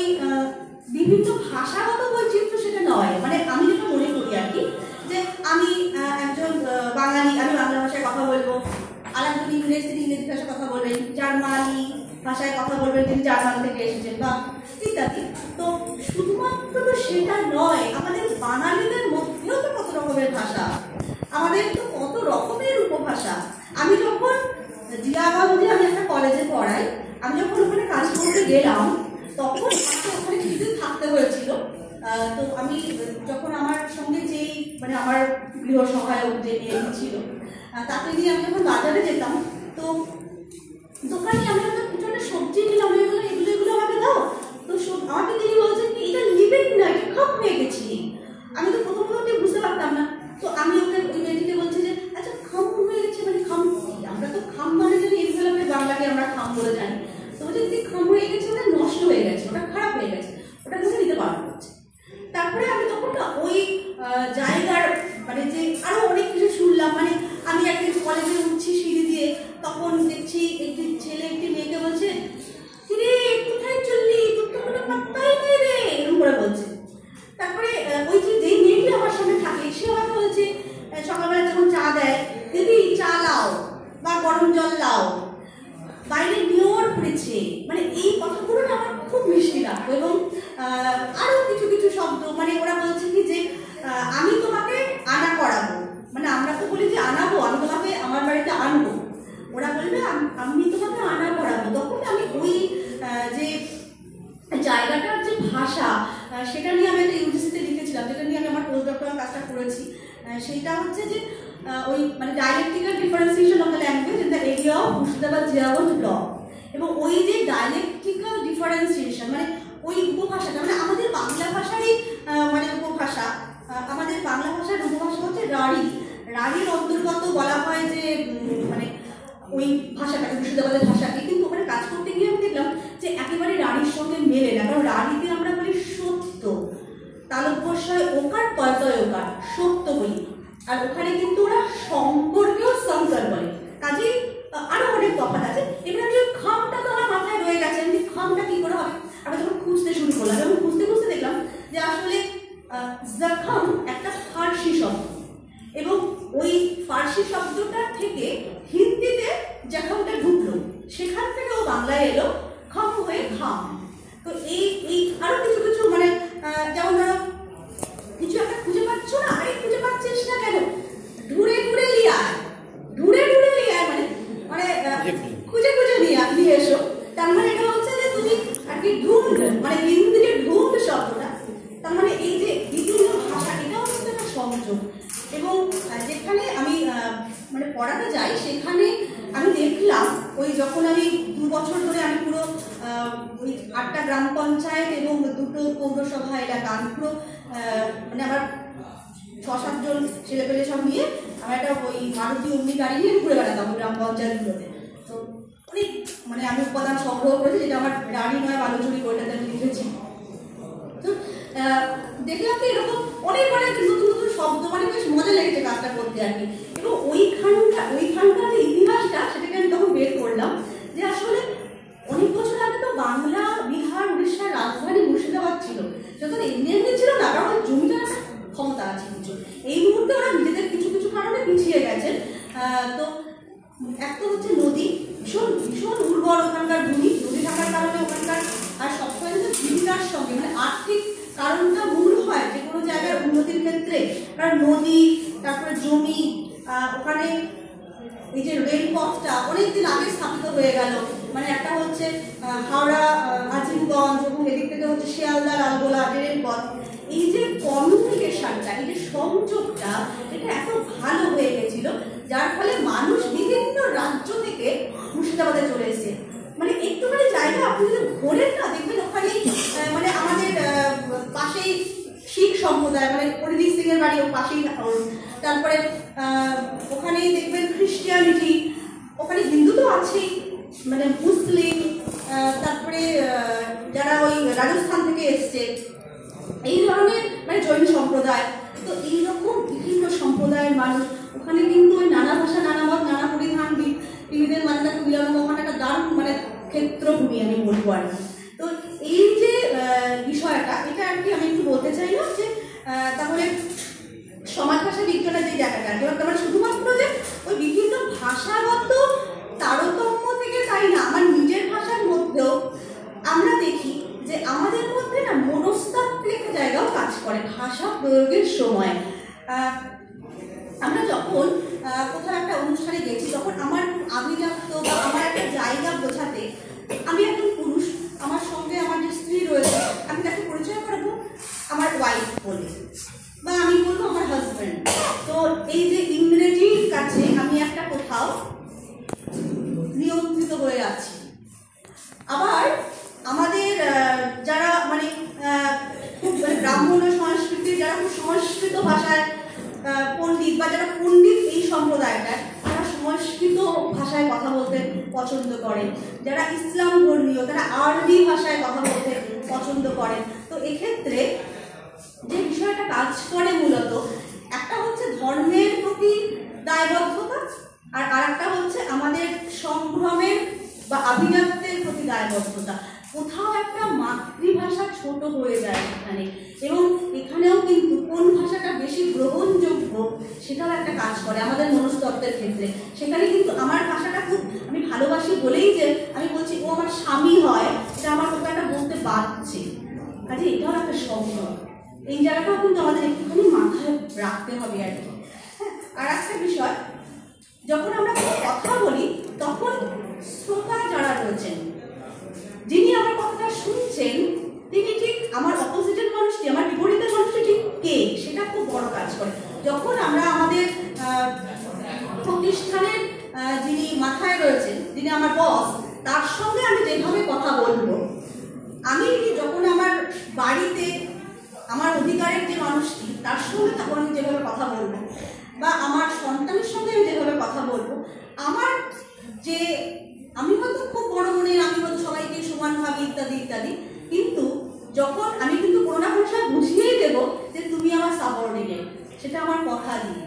বিভিন্ন ভাষাগত বৈচিত্র্য সেটা নয়। মানে আমি যেটা মনে করি আর কি, যে আমি একজন বাঙালি, আমি বাংলা ভাষায় কথা বলবো, আর একজন ইংরেজ, তিনি ইংরেজি ভাষায় কথা বলবেন, জার্মানি ভাষায় কথা বলবেন, তিনি জার্মান থেকে এসেছেন, বা ইত্যাদি। তো শুধুমাত্র তো সেটা নয়, আমাদের বাঙালিদের মধ্যেও তো কত রকমের ভাষা, আমাদের তো কত রকমের উপভাষা। আমি যখন জিয়াগঞ্জে, আমি একটা কলেজে পড়াই, আমি যখন ওখানে কাজ করতে গেলাম তখন ওখানে কিছুদিন থাকতে হয়েছিল। তো আমি যখন আমার সঙ্গে যেই মানে আমার গৃহ সহায়ক যে মেয়েটি ছিল, তাকে নিয়ে আমি যখন বাজারে যেতাম, তো দোকানে আমি কিছু একটা সবজি নিলাম, এগুলো আমাকে দাও। তো আমাকে তিনি বলছেন কি, এটা নিবেন না, এটা খাম হয়ে গেছি। আমি তো প্রথমত বুঝতে পারতাম না। তো আমি ওকে, ওই মেয়েটিকে বলছি যে আচ্ছা খাম হয়ে গেছে মানে খাম, আমরা তো খাম মানে জানি এনভেলপের বাংলাকে আমরা খাম বলে জানি। তো বলছি যদি খাম হয়ে গেছে ওটা নষ্ট হয়ে গেছে, ওটা খারাপ হয়ে গেছে, ওটা মুখে নিতে পারবো হচ্ছে। তারপরে আমি তখন না ওই জায়গার মানে যে আরো অনেক কিছু শুনলাম। মানে আমি একদিন কলেজে উঠছি সিঁড়ি দিয়ে, তখন দেখছি একটি ছেলে একটি মেয়েকে বলছে, কিরে কোথায় চললি, তোর তো কোনো পাত্তাই নেই রে, এরকম করে বলছে। তারপরে ওই যে মেয়েটি আমার সঙ্গে থাকে, সে আমাকে বলছে সকালবেলা যখন চা দেয়, দিদি চা লাও বা গরম জল লাও, বাইরে নিয়র পড়েছে। মানে এই কথাগুলো না আমার খুব মিষ্টি লাগতো। এবং আরো কিছু কিছু শব্দ, মানে ওরা বলছে কি যে আমি তোমাকে আনা করাবো, মানে আমরা তো বলি যে আনাবো, আমি তোমাকে আমার বাড়িতে আনবো, ওরা বলবে আমি তোমাকে আনা করাবো। তখন আমি ওই যে জায়গাটার যে ভাষা, সেটা নিয়ে আমি একটা ইউজিসিতে লিখেছিলাম, যেটা নিয়ে আমি আমার পোস্ট ডক্টরাল কাজটা করেছি। সেইটা হচ্ছে যে ওই মানে dialectical differentiation of the language in the area of Murshidabad Jiaganj block. এবং ওই যে ডায়ালেকটিক্যাল ডিফারেন্সিয়েশন মানে ওই উপভাষাটা, মানে আমাদের বাংলা ভাষারই মানে উপভাষা, আমাদের বাংলা ভাষার উপভাষা হচ্ছে রাঢ়ী। রাঢ়ীর অন্তর্গত বলা হয় যে মানে ওই ভাষাটাকে, মুর্শিদাবাদের ভাষাকে, কিন্তু ওখানে কাজ করতে গিয়ে আমি দেখলাম যে একেবারে রাঢ়ীর সঙ্গে মেলে না। কারণ রাঢ়ীতে আমরা বলি সত্য, তালব্যস্বয় ওকার তয় তয় ওকার, সত্য বলি, আর ওখানে কিন্তু ওরা সম্পর্কেও সংসার বলে। কাজেই আরো অনেক তফাৎ আছে। এবার আমি খামটা তো আমার মাথায় রয়ে গেছে, আমি খামটা কি করে হবে, আমি যখন খুঁজতে শুরু করলাম, এবং খুঁজতে খুঁজতে দেখলাম যে আসলে জখম একটা ফার্সি শব্দ, এবং ওই ফার্সি শব্দটা থেকে হিন্দিতে জখমটা ঢুকলো, সেখান থেকে ও বাংলায় এলো খাম হয়ে খাম। তো এই আরো কিছু কিছু একটা খুঁজে পাচ্ছ না, আরে খুঁজে পাচ্ছিস না কেন, ঘুরে ঘুরে নিয়ে আয়, ঘুরে ঘুরে নিয়ে আয়, মানে মানে খুঁজে খুঁজে নিয়ে এসো। তার মানে এটা হচ্ছে যে তুমি আর কি ঢুন্ড, মানে হিন্দিতে ঢুন্ড শব্দটা, তার মানে এই যে বিভিন্ন ভাষা, এটাও হচ্ছে একটা সংযোগ। এবং যেখানে আমি মানে পড়াতে যাই সেখানে আমি দেখলাম, ওই যখন আমি 2 বছর ধরে আমি পুরো ওই 8টা গ্রাম পঞ্চায়েত এবং 2টো পৌরসভা এলাকা, আমি পুরো মানে আমার 6-7 জন ছেলেপেলে সব নিয়ে আমার একটা ওই মারুতি অগ্নি গাড়ি নিয়ে ঘুরে বেড়াতাম গ্রাম পঞ্চায়েতগুলোতে। তো অনেক মানে আমি উপাদান সংগ্রহ করেছি, যেটা আমার রানী নয় বালুচুরি ওইটাতে আমি লিখেছি। তো দেখলাম কি এরকম অনেক অনেক নতুন নতুন শব্দ, মানে বেশ মজা লেগেছে কাজটা করতে আর কি। এবং ওইখানকার যে ইতিহাসটা, সেটাকে আমি তখন বের করলাম যে আসলে অনেক বছর আগে তো বাংলা, বিহার, উড়িষ্যার রাজধানী মুর্শিদাবাদ ছিল, সেটা তো এমনি এমনি ছিল না, কারণ জমিটার একটা ক্ষমতা আছে কিছু। এই মুহূর্তে ওরা নিজেদের কিছু কিছু কারণে পিছিয়ে গেছেন। তো এক তো হচ্ছে নদী, ভীষণ ভীষণ উর্বর ওখানকার ভূমি, নদী থাকার কারণে ওখানকার, আর সবসময় কিন্তু জীবিকার সঙ্গে মানে আর্থিক কারণটা মূল হয় যে কোনো জায়গার উন্নতির ক্ষেত্রে, কারণ নদী, তারপরে জমি, ওখানে এই যে রেলপথটা অনেকদিন আগে স্থাপিত হয়ে গেল, মানে একটা হচ্ছে হাওড়া আজিমগঞ্জ এবং এদিক থেকে হচ্ছে শিয়ালদা লালগোলা রেলপথ। এই যে কমিউনিকেশনটা, এই যে সংযোগটা, এটা এত ভালো হয়ে গেছিল, যার ফলে মানুষ বিভিন্ন রাজ্য থেকে মুর্শিদাবাদে চলে এসেছে। মানে একটুখানি জায়গা আপনি যদি ঘোরেন না, দেখবেন ওখানে মানে আমাদের পাশেই শিখ সম্প্রদায়, মানে অরিজিৎ সিং এর বাড়ি ও পাশেই, তারপরে ওখানেই দেখবেন খ্রিস্টিয়ানিটি, ওখানে হিন্দু তো আছেই, মানে মুসলিম, তারপরে যারা ওই রাজস্থান থেকে এসছে এই ধরনের মানে জৈন সম্প্রদায়। তো এইরকম বিভিন্ন সম্প্রদায়ের মানুষ ওখানে কিন্তু ওই নানা ভাষা, নানা মত, নানা পরিধান, বিবিধের মান্না মিলন, ওখানে একটা দারুণ মানে ক্ষেত্রভূমি আমি বলবো আর কি। তো এই যে বিষয়টা, এটা আর কি আমি একটু বলতে চাইলাম যে তাহলে সমাজ ভাষা বিজ্ঞানের যে জায়গাটা, তারপরে শুধুমাত্র যে ওই বিভিন্ন ভাষাগত তারতম্য থেকে তাই না, আমার নিজের ভাষার মধ্যেও আমরা দেখি যে আমাদের মধ্যে না মনস্তাত্ত্বিক জায়গাও কাজ করে ভাষা প্রয়োগের সময়। আমরা যখন কোথাও একটা অনুষ্ঠানে গেছি, তখন আমার আভিজাত্য বা আমার একটা জায়গা বোঝাতে, আমি একজন পুরুষ, আমার সঙ্গে আমার যে স্ত্রী রয়েছে, আমি তাকে পরিচয় করবো আমার ওয়াইফ বলে, বা আমি বলবো আমার হাজব্যান্ড। তো এই যে ইংরেজির কাছে আমি একটা কোথাও নিয়ন্ত্রিত হয়ে আছি। আবার আমাদের যারা মানে খুব ব্রাহ্মণ সংস্কৃতির, যারা খুব সংস্কৃত ভাষায় পণ্ডিত, বা যারা পণ্ডিত এই সম্প্রদায়টা, তারা সংস্কৃত ভাষায় কথা বলতে পছন্দ করেন, যারা ইসলাম ধর্মীয় তারা আরবি ভাষায় কথা বলতে পছন্দ করেন। তো এক্ষেত্রে যে বিষয়টা কাজ করে মূলত, একটা হচ্ছে ধর্মের প্রতি দায়বদ্ধতা, আর আরেকটা হচ্ছে আমাদের সংগ্রামের বা আভিজাত্যের প্রতি দায়বদ্ধতা। কোথাও একটা মাতৃভাষা ছোট হয়ে যায় এখানে, এবং এখানেও কিন্তু কোন ভাষাটা বেশি গ্রহণযোগ্য সেটাও একটা কাজ করে আমাদের মনস্তত্ত্বের ক্ষেত্রে। সেখানে কিন্তু আমার ভাষাটা খুব আমি ভালোবাসি বলেই যে আমি বলছি ও আমার স্বামী হয়, এটা আমার কোথাও একটা বলতে বাধছে, কাজে এটাও একটা সংগ্রাম। এই জায়গাটাও কিন্তু আমাদের একটুখানি মাথায় রাখতে হবে আর কি। হ্যাঁ, আর একটা বিষয়, যখন আমরা কথা বলি তখন শ্রোতা যারা রয়েছেন, যিনি আমার কথাটা শুনছেন, তিনি ঠিক আমার অপোজিটের মানুষটি, আমার বিপরীতের মানুষটি ঠিক কে, সেটা খুব বড় কাজ করে। যখন আমরা আমাদের প্রতিষ্ঠানের যিনি মাথায় রয়েছেন, যিনি আমার বস, তার সঙ্গে আমি যেভাবে কথা বলবো, আমি যখন আমার বাড়িতে আমার অধিকারের যে মানুষটি, তার সঙ্গে তখন আমি যেভাবে কথা বলবো, বা আমার সন্তানের সঙ্গে আমি যেভাবে কথা বলবো, আমার যে আমি হয়তো খুব বড় মনের, আমি হয়তো সবাইকে সমান ভাবি ইত্যাদি ইত্যাদি, কিন্তু যখন আমি কিন্তু কোনো না কোনো সময় বুঝিয়েই দেবো যে তুমি আমার সাবঅর্ডিনেট, সেটা আমার কথা দিয়ে।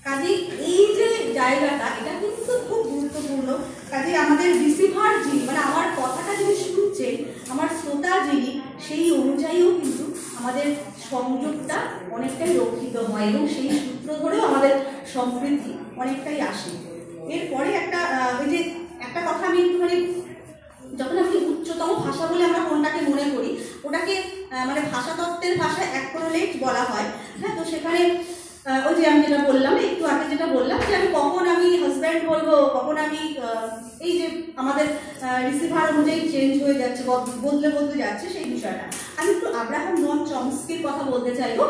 কাজেই এই যে জায়গাটা, এটা কিন্তু খুব গুরুত্বপূর্ণ। কাজে আমাদের রিসিভার যিনি, মানে আমার কথাটা যিনি শুনছেন, আমার শ্রোতা যিনি, সেই অনুযায়ীও কিন্তু আমাদের সংযোগটা অনেকটাই রক্ষিত হয়, এবং সেই সূত্র ধরেও আমাদের সমৃদ্ধি অনেকটাই আসে। এরপরে একটা ওই যে একটা কথা আমি একটুখানি, যখন আপনি উচ্চতম ভাষা বলে আমরা কোনটাকে মনে করি, ওটাকে মানে ভাষাতত্ত্বের ভাষায় অ্যাকনোলেজ বলা হয়। হ্যাঁ, তো সেখানে ওই যে আমি যেটা বললাম, একটু আগে যেটা বললাম যে আমি কখন আমি হাজব্যান্ড বলবো, কখন আমি এই যে আমাদের রিসিভার অনুযায়ী চেঞ্জ হয়ে যাচ্ছে, বদলে বদলে যাচ্ছে, সেই বিষয়টা আমি একটু আব্রাহাম নোয়াম চমস্কির কথা বলতে চাইবো।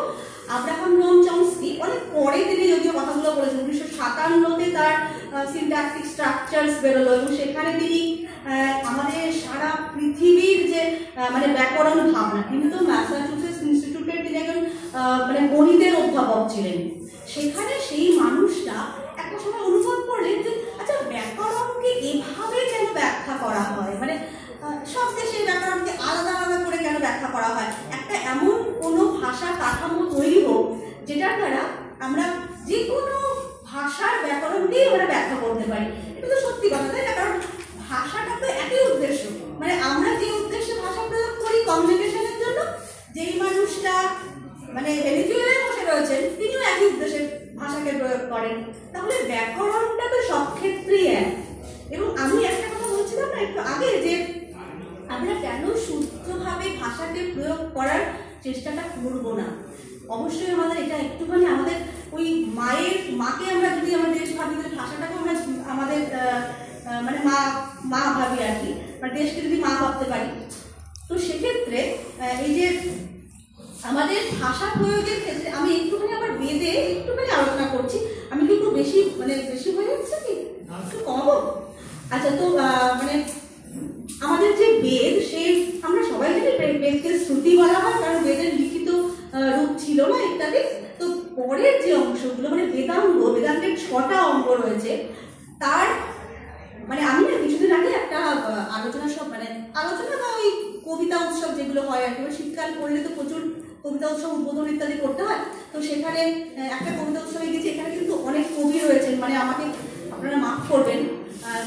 আব্রাহাম নোয়াম চমস্কি অনেক পরে তিনি যদিও কথাগুলো বলেছেন, 1957-তে তার সিনট্যাক্টিক স্ট্রাকচারস বেরোলো এবং সেখানে তিনি আমাদের সারা পৃথিবীর যে মানে ব্যাকরণ ভাবনা, তিনি তো ম্যাসাচুসেটস ইনস্টিটিউটের তিনি একজন মানে গণিতের অধ্যাপক ছিলেন। সেখানে সেই মানুষটা একটা সময় অনুভব করলেন যে আচ্ছা, ব্যাকরণকে এভাবে কেন ব্যাখ্যা করা হয়, মানে সব দেশের ব্যাকরণকে আলাদা আলাদা করে কেন ব্যাখ্যা করা হয়, একটা এমন কোনো ভাষা কাঠামো তৈরি হোক যেটার দ্বারা আমরা যে কোনো ভাষার ব্যাকরণকেই আমরা ব্যাখ্যা করতে পারি। এটা তো সত্যি কথা, তাই না? কারণ ভাষাটা তো একই উদ্দেশ্য, মানে আমরা যে উদ্দেশ্যে ভাষা প্রয়োগ করি কমিউনিকেশনের জন্য, যেই মানুষটা মানে ভেনেজুয়েলায় বসে রয়েছেন তিনিও একই উদ্দেশ্যে ভাষাকে প্রয়োগ করেন। তাহলে ব্যাকরণটা তো সব ক্ষেত্রেই এক। এবং আমি একটা কথা বলছিলাম না একটু আগে, যে আমরা কেন শুদ্ধভাবে ভাষাকে প্রয়োগ করার চেষ্টাটা করবো না। অবশ্যই আমাদের এটা একটুখানি আমাদের ওই মাকে আমরা যদি আমাদের ভাবি, ভাষাটাকে আমরা আমাদের মানে মা ভাবি আর কি, মানে দেশকে যদি মা ভাবতে পারি, তো সেক্ষেত্রে এই যে আমাদের ভাষা প্রয়োগের ক্ষেত্রে আমি একটুখানি আবার বেদে একটুখানি আলোচনা করছি। আমি কি একটু বেশি মানে বেশি হয়ে যাচ্ছে কি, একটু কমাবো? আচ্ছা, তো মানে আমাদের যে বেদ, সে আমরা সবাই জানি বেদকে শ্রুতি বলা হয়, কারণ বেদের লিখিত রূপ ছিল না ইত্যাদি। তো পরের যে অংশগুলো মানে বেদান্তের 6টা অঙ্গ রয়েছে, তার মানে আমি না কিছুদিন আগে একটা আলোচনা বা ওই কবিতা উৎসব যেগুলো হয় আর কি, শীতকাল পড়লে তো প্রচুর কবিতা উৎসব উদ্বোধন ইত্যাদি করতে হয়। তো সেখানে একটা কবিতা উৎসবে গেছি, এখানে কিন্তু অনেক কবি রয়েছেন, মানে আমাকে আপনারা মাফ করবেন,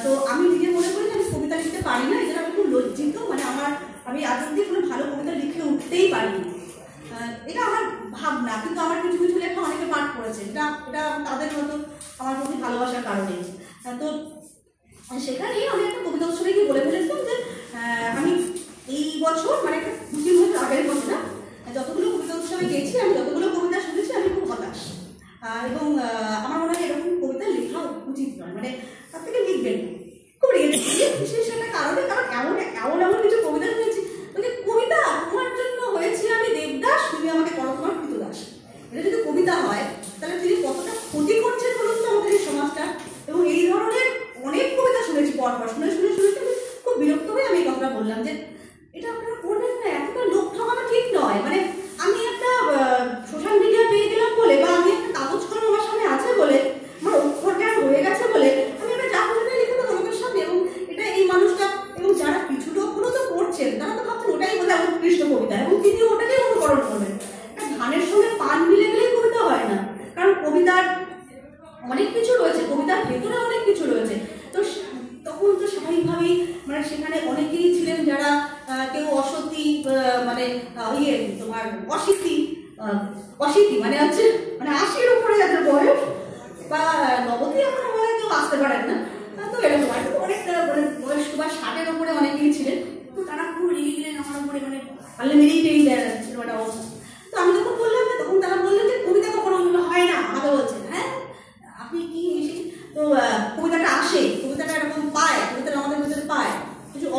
তো আমি নিজে মনে করি যে আমি কবিতা লিখতে পারি না, এটা আমি খুব লজ্জিত, মানে আমি আজ অব্দি কোনো ভালো কবিতা লিখে উঠতেই পারিনি, এটা আমার ভাবনা। কিন্তু আমার কিছু কিছু লেখা অনেকে পাঠ করেছে, এটা তাদের মতো আমার প্রতি ভালোবাসার কারণে। তো সেখানেই আমি একটা কবিতা উৎসবে গিয়ে বলে ফেলেছিলাম যে আমি এই বছর মানে একটা 2-3 বছর আগের ঘটনা, যতগুলো কবিতা উৎসবে গেছি আমি যতগুলো কবিতা শুনেছি আমি খুব হতাশ, এবং আমার মনে হয় এরকম কবিতা লেখা উচিত নয়, মানে তার থেকে লিখবেন খুব বিশেষ একটা কারণে। কারণ এমন কিছু কবিতা শুনেছি, মানে কবিতা তোমার জন্য হয়েছি আমি দেবদাস, তুমি আমাকে করো তোমার কৃতদাস। এটা যদি কবিতা হয় তাহলে তিনি কতটা ক্ষতি করছেন বলুন তো আমাদের এই সমাজটা। এবং এই ধরনের অনেক কবিতা শুনেছি, পরপর শুনে খুব বিরক্ত হয়ে আমি এই কথাটা বললাম যে এটা আপনারা করবেন না, এতটা লোক ঠকানো ঠিক নয়। মানে আমি একটা সোশ্যাল মিডিয়া পেয়ে গেলাম বলে, বা আমি একটা কাগজ কলম আমার সামনে আছে বলে, আমার অক্ষর জ্ঞান হয়ে গেছে বলে আমি একটা যা কবিতা লিখে দেবো লোকের সামনে, এবং এটা এই মানুষটা এবং যারা কিছু লোকগুলো তো করছেন তারা তো ভাবছেন ওটাই বোধ হয় উৎকৃষ্ট কবিতা, এবং তিনি ওটাকেই অনুকরণ করবেন। ধানের সঙ্গে পান মিলে গেলেই কবিতা হয় না, কারণ কবিতার অনেক কিছু রয়েছে, কবিতার ভেতরে অনেক কিছু রয়েছে। তো তখন তো স্বাভাবিকভাবেই মানে সেখানে অনেকেই ছিলেন যারা কেউ অসতী, মানে তোমার অশীতি মানে হচ্ছে মানে 80-এর উপরে যাদের বয়স, বা নবতী এখন আমাদের কেউ আসতে পারেন না, তো এরকম অনেকটা মানে বয়স্ক বা 60-এর উপরে অনেকেই ছিলেন। তো তারা খুব রেগে গেলেন আমার উপরে, মানে পারলে মেরেই টেনে দেয় একটা অবস্থা। তো আমি যখন বললাম না, তখন তারা বললেন যে কবিতা কখনো হয় না, আমাকে বলছেন হ্যাঁ আপনি কি, তো কবিতাটা আসে, কবিতাটা এরকম পায়, কবিতাটা আমাদের ভেতরে পায়,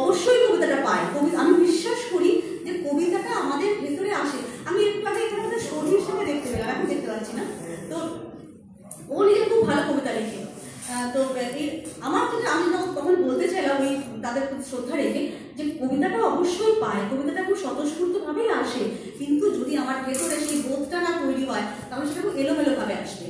অবশ্যই কবিতাটা পায়। আমি বিশ্বাস করি যে কবিতাটা আমাদের ভেতরে আসে। আমি একটু আগে এখানে আমাদের শরীরের সাথে দেখতে পেলাম, এখন দেখতে পাচ্ছি না, তো ও নিজে খুব ভালো কবিতা লেখে। তো আমার যেটা আমি তখন বলতে চাইলাম ওই তাদের প্রতি শ্রদ্ধা রেখে, যে কবিতাটা অবশ্যই পায়, কবিতাটা খুব স্বতঃস্ফূর্তভাবেই আসে, কিন্তু যদি আমার ভেতরে সেই বোধটা না তৈরি হয় তাহলে সেটা খুব এলোমেলোভাবে আসবে।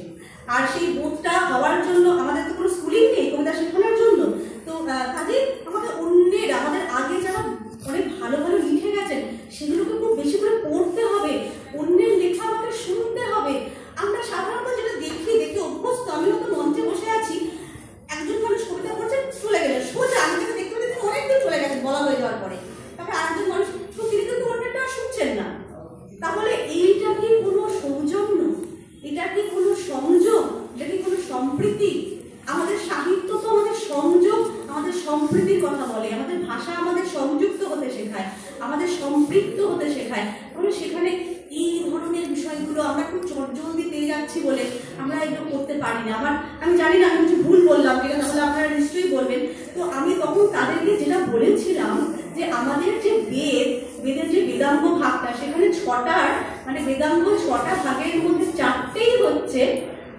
আর সেই বোধটা হওয়ার জন্য আমাদের তো কোনো স্কুলিং নেই কবিতা শেখানোর জন্য। তো কাজে আমাদের আগে যারা অনেক ভালো ভালো লিখে গেছেন সেগুলোকে খুব বেশি করে পড়তে হবে, অন্যের লেখা আমাকে শুনতে হবে। আমরা সাধারণত যেটা দেখে অভ্যস্ত, আমি হয়তো মঞ্চে বসে আছি, একজন মানুষ কবিতা পড়ছেন চলে গেলেন সোজা, আমি যেটা দেখতে পাচ্ছি অনেকদিন চলে গেছেন বলা হয়ে যাওয়ার পরে, তারপরে আরেকজন মানুষ তিনি কিন্তু অন্যটা শুনছেন না। তাহলে এইটা কি কোনো সৌজন্য, এটা কি কোনো সংযোগ, এটা কি কোনো সম্প্রীতি? আমাদের সাহিত্য তো আমাদের সংযোগ, আমাদের সম্প্রীতির কথা বলে, আমাদের ভাষা আমাদের সংযুক্ত হতে শেখায়, আমাদের সম্পৃক্ত হতে শেখায়। তাহলে সেখানে এই ধরনের বিষয়গুলো আমরা খুব যাচ্ছি বলে আমরা এগুলো করতে পারি না। আমি জানি না আমি কিছু ভুল বললাম কিনা, তাহলে আপনারা নিশ্চয়ই বলবেন। তো আমি তখন তাদেরকে যেটা বলেছিলাম যে আমাদের যে বেদের যে বেদাঙ্গ ভাগটা, সেখানে 6টার মানে বেদাঙ্গ 6টা ভাগের মধ্যে 4টেই হচ্ছে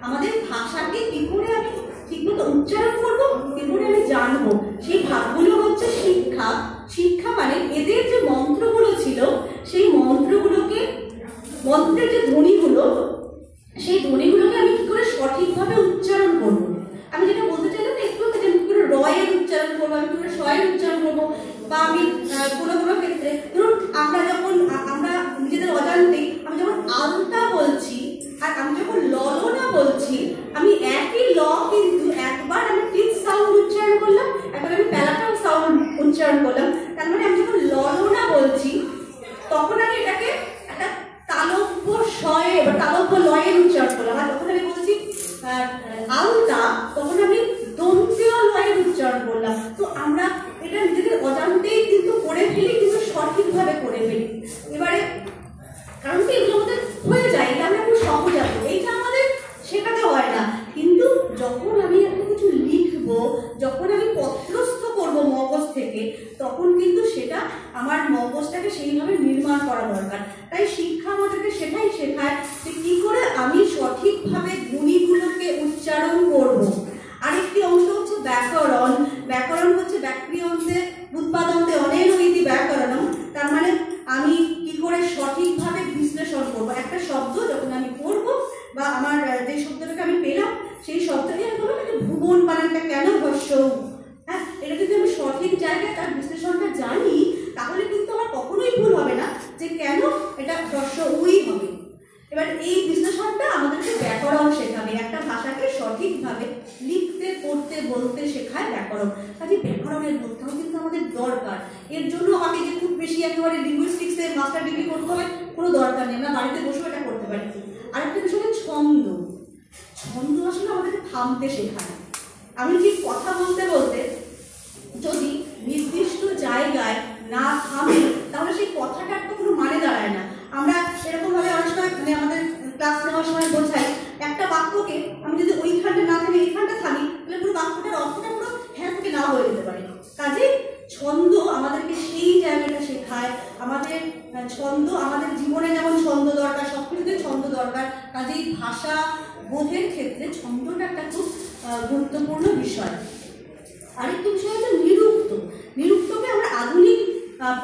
আমাদের ভাষাকে কি করে আমি ঠিকমতো উচ্চারণ করবো, কি করে আমি জানবো। সেই ভাগগুলো হচ্ছে শিক্ষা। শিক্ষা মানে এদের যে মন্ত্রগুলো ছিল সেই মন্ত্রের যে ধ্বনিগুলো, সেই ধ্বনিগুলোকে আমি কি করে সঠিকভাবে উচ্চারণ করবো। আমি যেটা বলতে চাইলাম একটু যে আমি কি করে রয়ের উচ্চারণ করবো, আমি কি করে শয়ের উচ্চারণ করবো, বা আমি কোনো ক্ষেত্রে ধরুন আমরা নিজেদের অজান্তেই আমি যখন আলতা বলছি আর আমি যখন ললনা বলছি, আমি একই ল কিন্তু একবার আমি টিক সাউন্ড উচ্চারণ করলাম, একবার আমি প্যালাটাল সাউন্ড উচ্চারণ করলাম। তার মানে আমি যখন ললনা বলছি তখন আমি এটাকে একটা তালব্য শয়ে বা তালব্য লয়ের উচ্চারণ করলাম, আর যখন আমি বলছি আলতা তখন আমি দন্তীয় লয়ের উচ্চারণ করলাম। তো আমরা এটা নিজেদের অজান্তেই কিন্তু করে ফেলি, কিন্তু সঠিকভাবে করে ফেলি। এবারে কারণ কি এগুলো আমাদের হয়ে যায়, এটা আমরা একটু সহজ আছে, এইটা আমাদের শেখাতে হয় না। কিন্তু যখন আমি একটা কিছু লিখবো, যখন আমি পত্রস্থ করবো মগজ থেকে, তখন কিন্তু সেটা আমার মগজটাকে সেইভাবে নির্মাণ করা দরকার। তাই শিক্ষা আমাদেরকে সেটাই শেখায় যে কি করে আমি সঠিকভাবে ধ্বনিগুলোকে উচ্চারণ করব। আরেকটি অংশ হচ্ছে ব্যাকরণ। ব্যাকরণ হচ্ছে ব্যাকরণে উৎপাদনতে অনেক ইতি ব্যাকরণম। তার মানে আমি কি করে সঠিকভাবে বিশ্লেষণ করব। একটা শব্দ যখন আমি পড়বো বা আমার যে শব্দটাকে আমি পেলাম সেই শব্দটাকে আমি বলবো যে ভুবন বানানটা কেন হর্ষ, হ্যাঁ, এটা যদি আমি সঠিক জায়গায় তার বিশ্লেষণটা জানি তাহলে কিন্তু আমার কখনোই ভুল হবে না যে কেন এটা হর্ষ উই হবে। এবার এই বিশ্লেষণটা আমাদেরকে ব্যাকরণ শেখাবে, একটা ভাষাকে সঠিকভাবে লিখতে পড়তে বলতে শেখায় ব্যাকরণ। কাজে ব্যাকরণের বোধটাও কিন্তু আমাদের দরকার। এর জন্য আমাকে যে খুব বেশি একেবারে লিঙ্গুইস্টিক্সে মাস্টার ডিগ্রি করতে হবে কোনো দরকার নেই, আমরা বাড়িতে বসেও এটা করতে পারি। আরেকটা বিষয় হচ্ছে ছন্দ। ছন্দ আসলে আমাদেরকে থামতে শেখায়। আমি ঠিক কথা বলতে বলতে যদি নির্দিষ্ট জায়গায় না থামি তাহলে সেই কথাটার তো কোনো মানে দাঁড়ায় না। আমরা এরকমভাবে অনেক সময় মানে আমাদের ক্লাস নেওয়ার সময় বোঝাই একটা বাক্যকে আমি যদি ওইখানটা না থামি এইখানটা থামি তাহলে পুরো বাক্যটার অর্থটা পুরো হ্যাঁ থেকে না হয়ে যেতে পারে। কাজে ছন্দ আমাদেরকে সেই জায়গাটা শেখায়। আমাদের ছন্দ আমাদের জীবনে যেমন ছন্দ দরকার, সব কিছুতে ছন্দ দরকার, কাজেই ভাষা বোধের ক্ষেত্রে ছন্দটা একটা খুব গুরুত্বপূর্ণ বিষয়। আরেকটি বিষয় হচ্ছে নিরুক্ত। নিরুক্তকে আমরা আধুনিক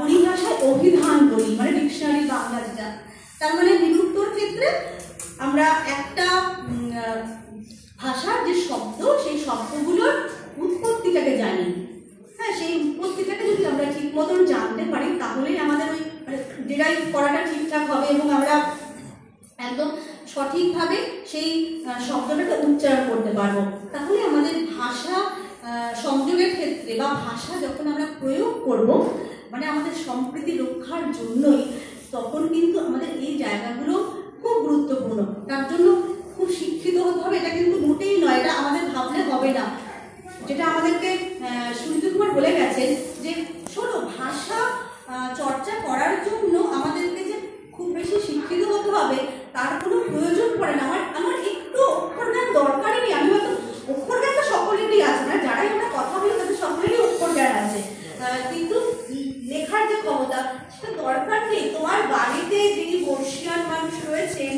পরিভাষায় অভিধান বলি, মানে ডিকশনারি বাংলা যেটা। তার মানে নিরুক্তর ক্ষেত্রে আমরা একটা ভাষার যে শব্দ সেই শব্দগুলোর উৎপত্তিটাকে জানি। হ্যাঁ, সেই উৎপত্তিটাকে যদি আমরা ঠিক মতন জানতে পারি তাহলেই আমাদের ওই মানে যেটাই করাটা ঠিকঠাক হবে এবং আমরা একদম সঠিকভাবে সেই শব্দটাকে উচ্চারণ করতে পারবো। তাহলে আমাদের ভাষা সংযোগের ক্ষেত্রে বা ভাষা যখন আমরা প্রয়োগ করব মানে আমাদের সম্প্রীতি রক্ষার জন্যই, তখন কিন্তু আমাদের এই জায়গাগুলো খুব গুরুত্বপূর্ণ। তার জন্য খুব শিক্ষিত হতে হবে এটা কিন্তু মোটেই নয়, এটা আমাদের ভাবলে হবে না। যেটা আমাদেরকে সুনীতি কুমার বলে গেছেন যে শোনো, ভাষা চর্চা করার জন্য আমাদেরকে যে খুব বেশি শিক্ষিত হতে হবে তার কোনো প্রয়োজন পড়ে না। আমার একটু অক্ষর জ্ঞান দরকারই নেই। আমি হয়তো অক্ষর জ্ঞান তো সকলেরই আছে, না যারাই আমরা কথা বলি তাদের সকলেরই অক্ষর জ্ঞান আছে, কিন্তু লেখার যে ক্ষমতা সেটা দরকার নেই। তোমার বাড়িতে যিনি বর্ষিয়ান মানুষ রয়েছেন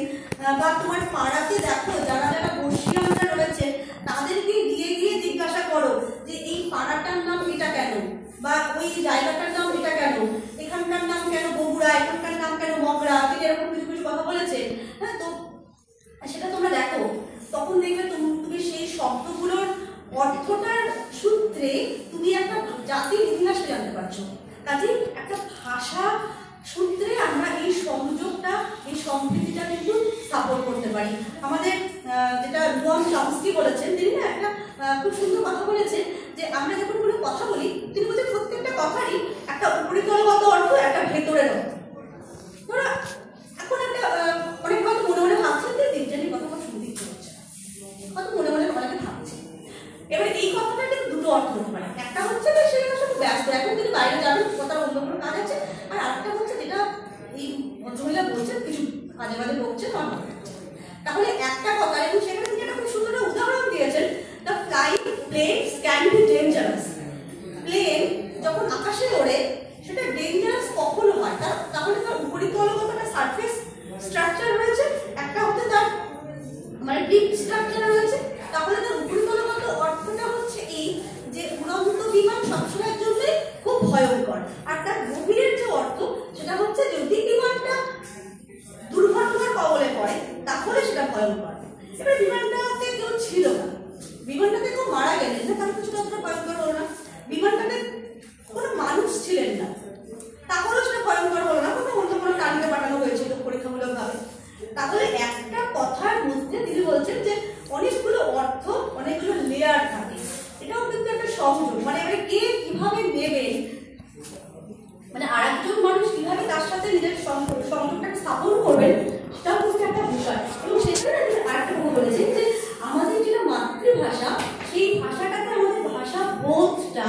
বা তোমার পাড়াতে দেখো যারা যারা বর্ষিয়ানরা রয়েছে তাদেরকে গিয়ে জিজ্ঞাসা করো যে এই পাড়াটার নাম এটা কেন, বা ওই জায়গাটার নাম এটা কেন, এখানকার নাম কেন বগুড়া, এখানকার নাম কেন মগরা, তিনি এরকম কিছু কিছু কথা বলেছেন। হ্যাঁ, তো সেটা তোমরা দেখো, তখন দেখবে তুমি সেই শব্দগুলোর অর্থটার সূত্রে তুমি একটা জাতির ইতিহাসকে জানতে পারছো। কাজে একটা ভাষা সূত্রে আমরা এই সংযোগটা, এই সম্প্রীতিটা কিন্তু স্থাপন করতে পারি। আমাদের যেটা নোয়াম চমস্কি বলেছেন, তিনি না একটা খুব সুন্দর কথা বলেছেন যে আমরা যখন কোনো কথা বলি তিনি বলছেন প্রত্যেকটা কথারই একটা উপরিতলগত অর্থ, একটা ভেতরের অর্থ। তোরা এখন একটা অনেক হয়তো মনে মনে ভাবছেন যে তিনজনের কথা আমার শুনতে ইচ্ছে হচ্ছে, হয়তো মনে মনে অনেকে ভাবছে। এবার এই কথাটা কিন্তু দুটো অর্থ হতে পারে। একটা হচ্ছে যে সেই কথা খুব ব্যস্ত, এখন তিনি বাইরে যাবেন, কথা অন্য কোনো কাজ আছে। আর আরেকটা হচ্ছে যেটা এই ভদ্রমহিলা বলছেন কিছু কাজে বাজে বলছেন আমার ভালো লাগছে। তাহলে একটা কথা, এবং সেখানে তিনি একটা খুব সুন্দর উদাহরণ দিয়েছেন, the flying planes can be dangerous. Plane যখন আকাশে ওড়ে সেটা ডেঞ্জারাস কখন হয়? তাহলে তার উপরিতলগত একটা সারফেস স্ট্রাকচার রয়েছে, একটা হচ্ছে তার মানে ডিপ স্ট্রাকচার রয়েছে। তাহলে তার উপরিতলগত অর্থটা হচ্ছে এই যে উড়ন্ত বিমান সবসময়ের জন্য খুব ভয়ঙ্কর, আর তার গভীরের যে অর্থ সেটা হচ্ছে যদি বিমানটা দুর্ঘটনার কবলে পড়ে তাহলে সেটা ভয়ঙ্কর। এবার বিমানটাতে কেউ ছিল না, বিমানটাতে কেউ মারা গেলেন না, তাহলে কিছুটা অতটা ভয়ঙ্কর হলো না। বিমানটাতে কোনো মানুষ ছিলেন না, তাহলে সেটা ভয়ঙ্কর হলো না, অন্য কোনো প্রাণীকে পাঠানো হয়েছিল পরীক্ষামূলক ভাবে। তাহলে একটা কথার মধ্যে তিনি বলছেন যে অনেকগুলো অর্থ, অনেকগুলো লেয়ার থাকে, এটাও কিন্তু একটা সংযোগ, মানে কে কিভাবে নেবেন, মানে আরেকজন মানুষ কিভাবে তার সাথে নিজের সংযোগটাকে স্থাপন করবেন, সেটাও কিন্তু একটা বিষয়। এবং সেখানে আরেকটা কথা বলেছেন যে আমাদের যেটা মাতৃভাষা, সেই ভাষাটাতে আমাদের ভাষা বোধটা,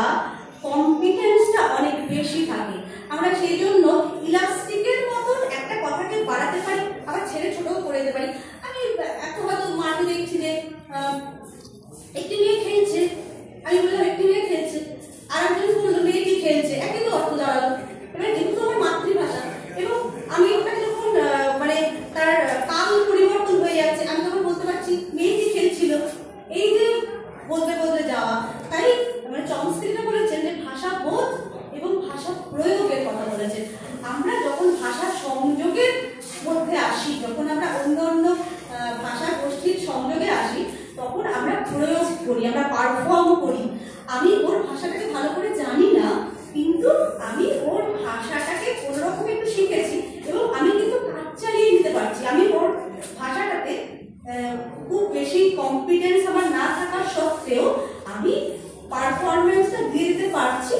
কম্পিটেন্সটা অনেক বেশি থাকে। আমরা সেই জন্য ইলাস্টিকের মতন একটা কথাকে বাড়াতে পারি, আবার ছেড়ে ছোটও করে দিতে পারি। আমি একটা হয়তো মাঠে দেখছি যে একটি মেয়ে খেলছে, আমি বললাম একটি মেয়ে খেলছে, আর একজন বললো মেয়েটি খেলছে, একই তো অর্থ দাঁড়ালো। এবার যেহেতু আমার মাতৃভাষা এবং আমি ওটাকে যখন মানে তার কাল পরিবর্তন হয়ে যাচ্ছে, আমি তখন বলতে পারছি মেয়েটি খেলছিল, এই যে বলতে বলতে যাওয়া। তাই মানে চমস্কিটা বলেছেন যে ভাষা বোধ এবং ভাষা প্রয়োগের কথা বলেছেন। আমরা যখন ভাষা সংযোগের মধ্যে আসি, যখন আমরা অন্য অন্য ভাষা গোষ্ঠীর সংযোগে আসি, তখন আমরা প্রয়োগ করি, আমরা পারফর্ম করি। আমি ওর ভাষাটাকে ভালো করে জানি না, কিন্তু আমি ওর ভাষাটাকে কোনোরকম একটু শিখেছি এবং আমি কিন্তু কাজ চালিয়ে নিতে পারছি। আমি ওর ভাষাটাতে খুব বেশি কম্পিটেন্স আমার না থাকা সত্ত্বেও আমি পারফরমেন্সটা দিয়ে দিতে পারছি।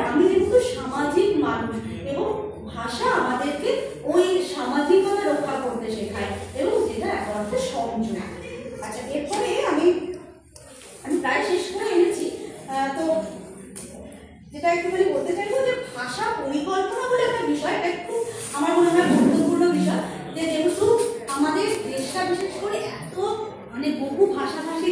আমি যেহেতু সামাজিক মানুষ এবং ভাষা আমাদেরকে ওই সামাজিকতা রক্ষা করতে শেখায় এবং যেটা এক অর্থে সংযোগ। আচ্ছা, এরপরে আমি প্রায় শেষ করে এনেছি। তো যেটা একটুখানি বলতে চাইবো যে ভাষা পরিকল্পনা বলে একটা বিষয়, এটা একটু আমার মনে হয় গুরুত্বপূর্ণ বিষয়। যে যেহেতু আমাদের দেশটা বিশেষ করে এত মানে বহু ভাষাভাষী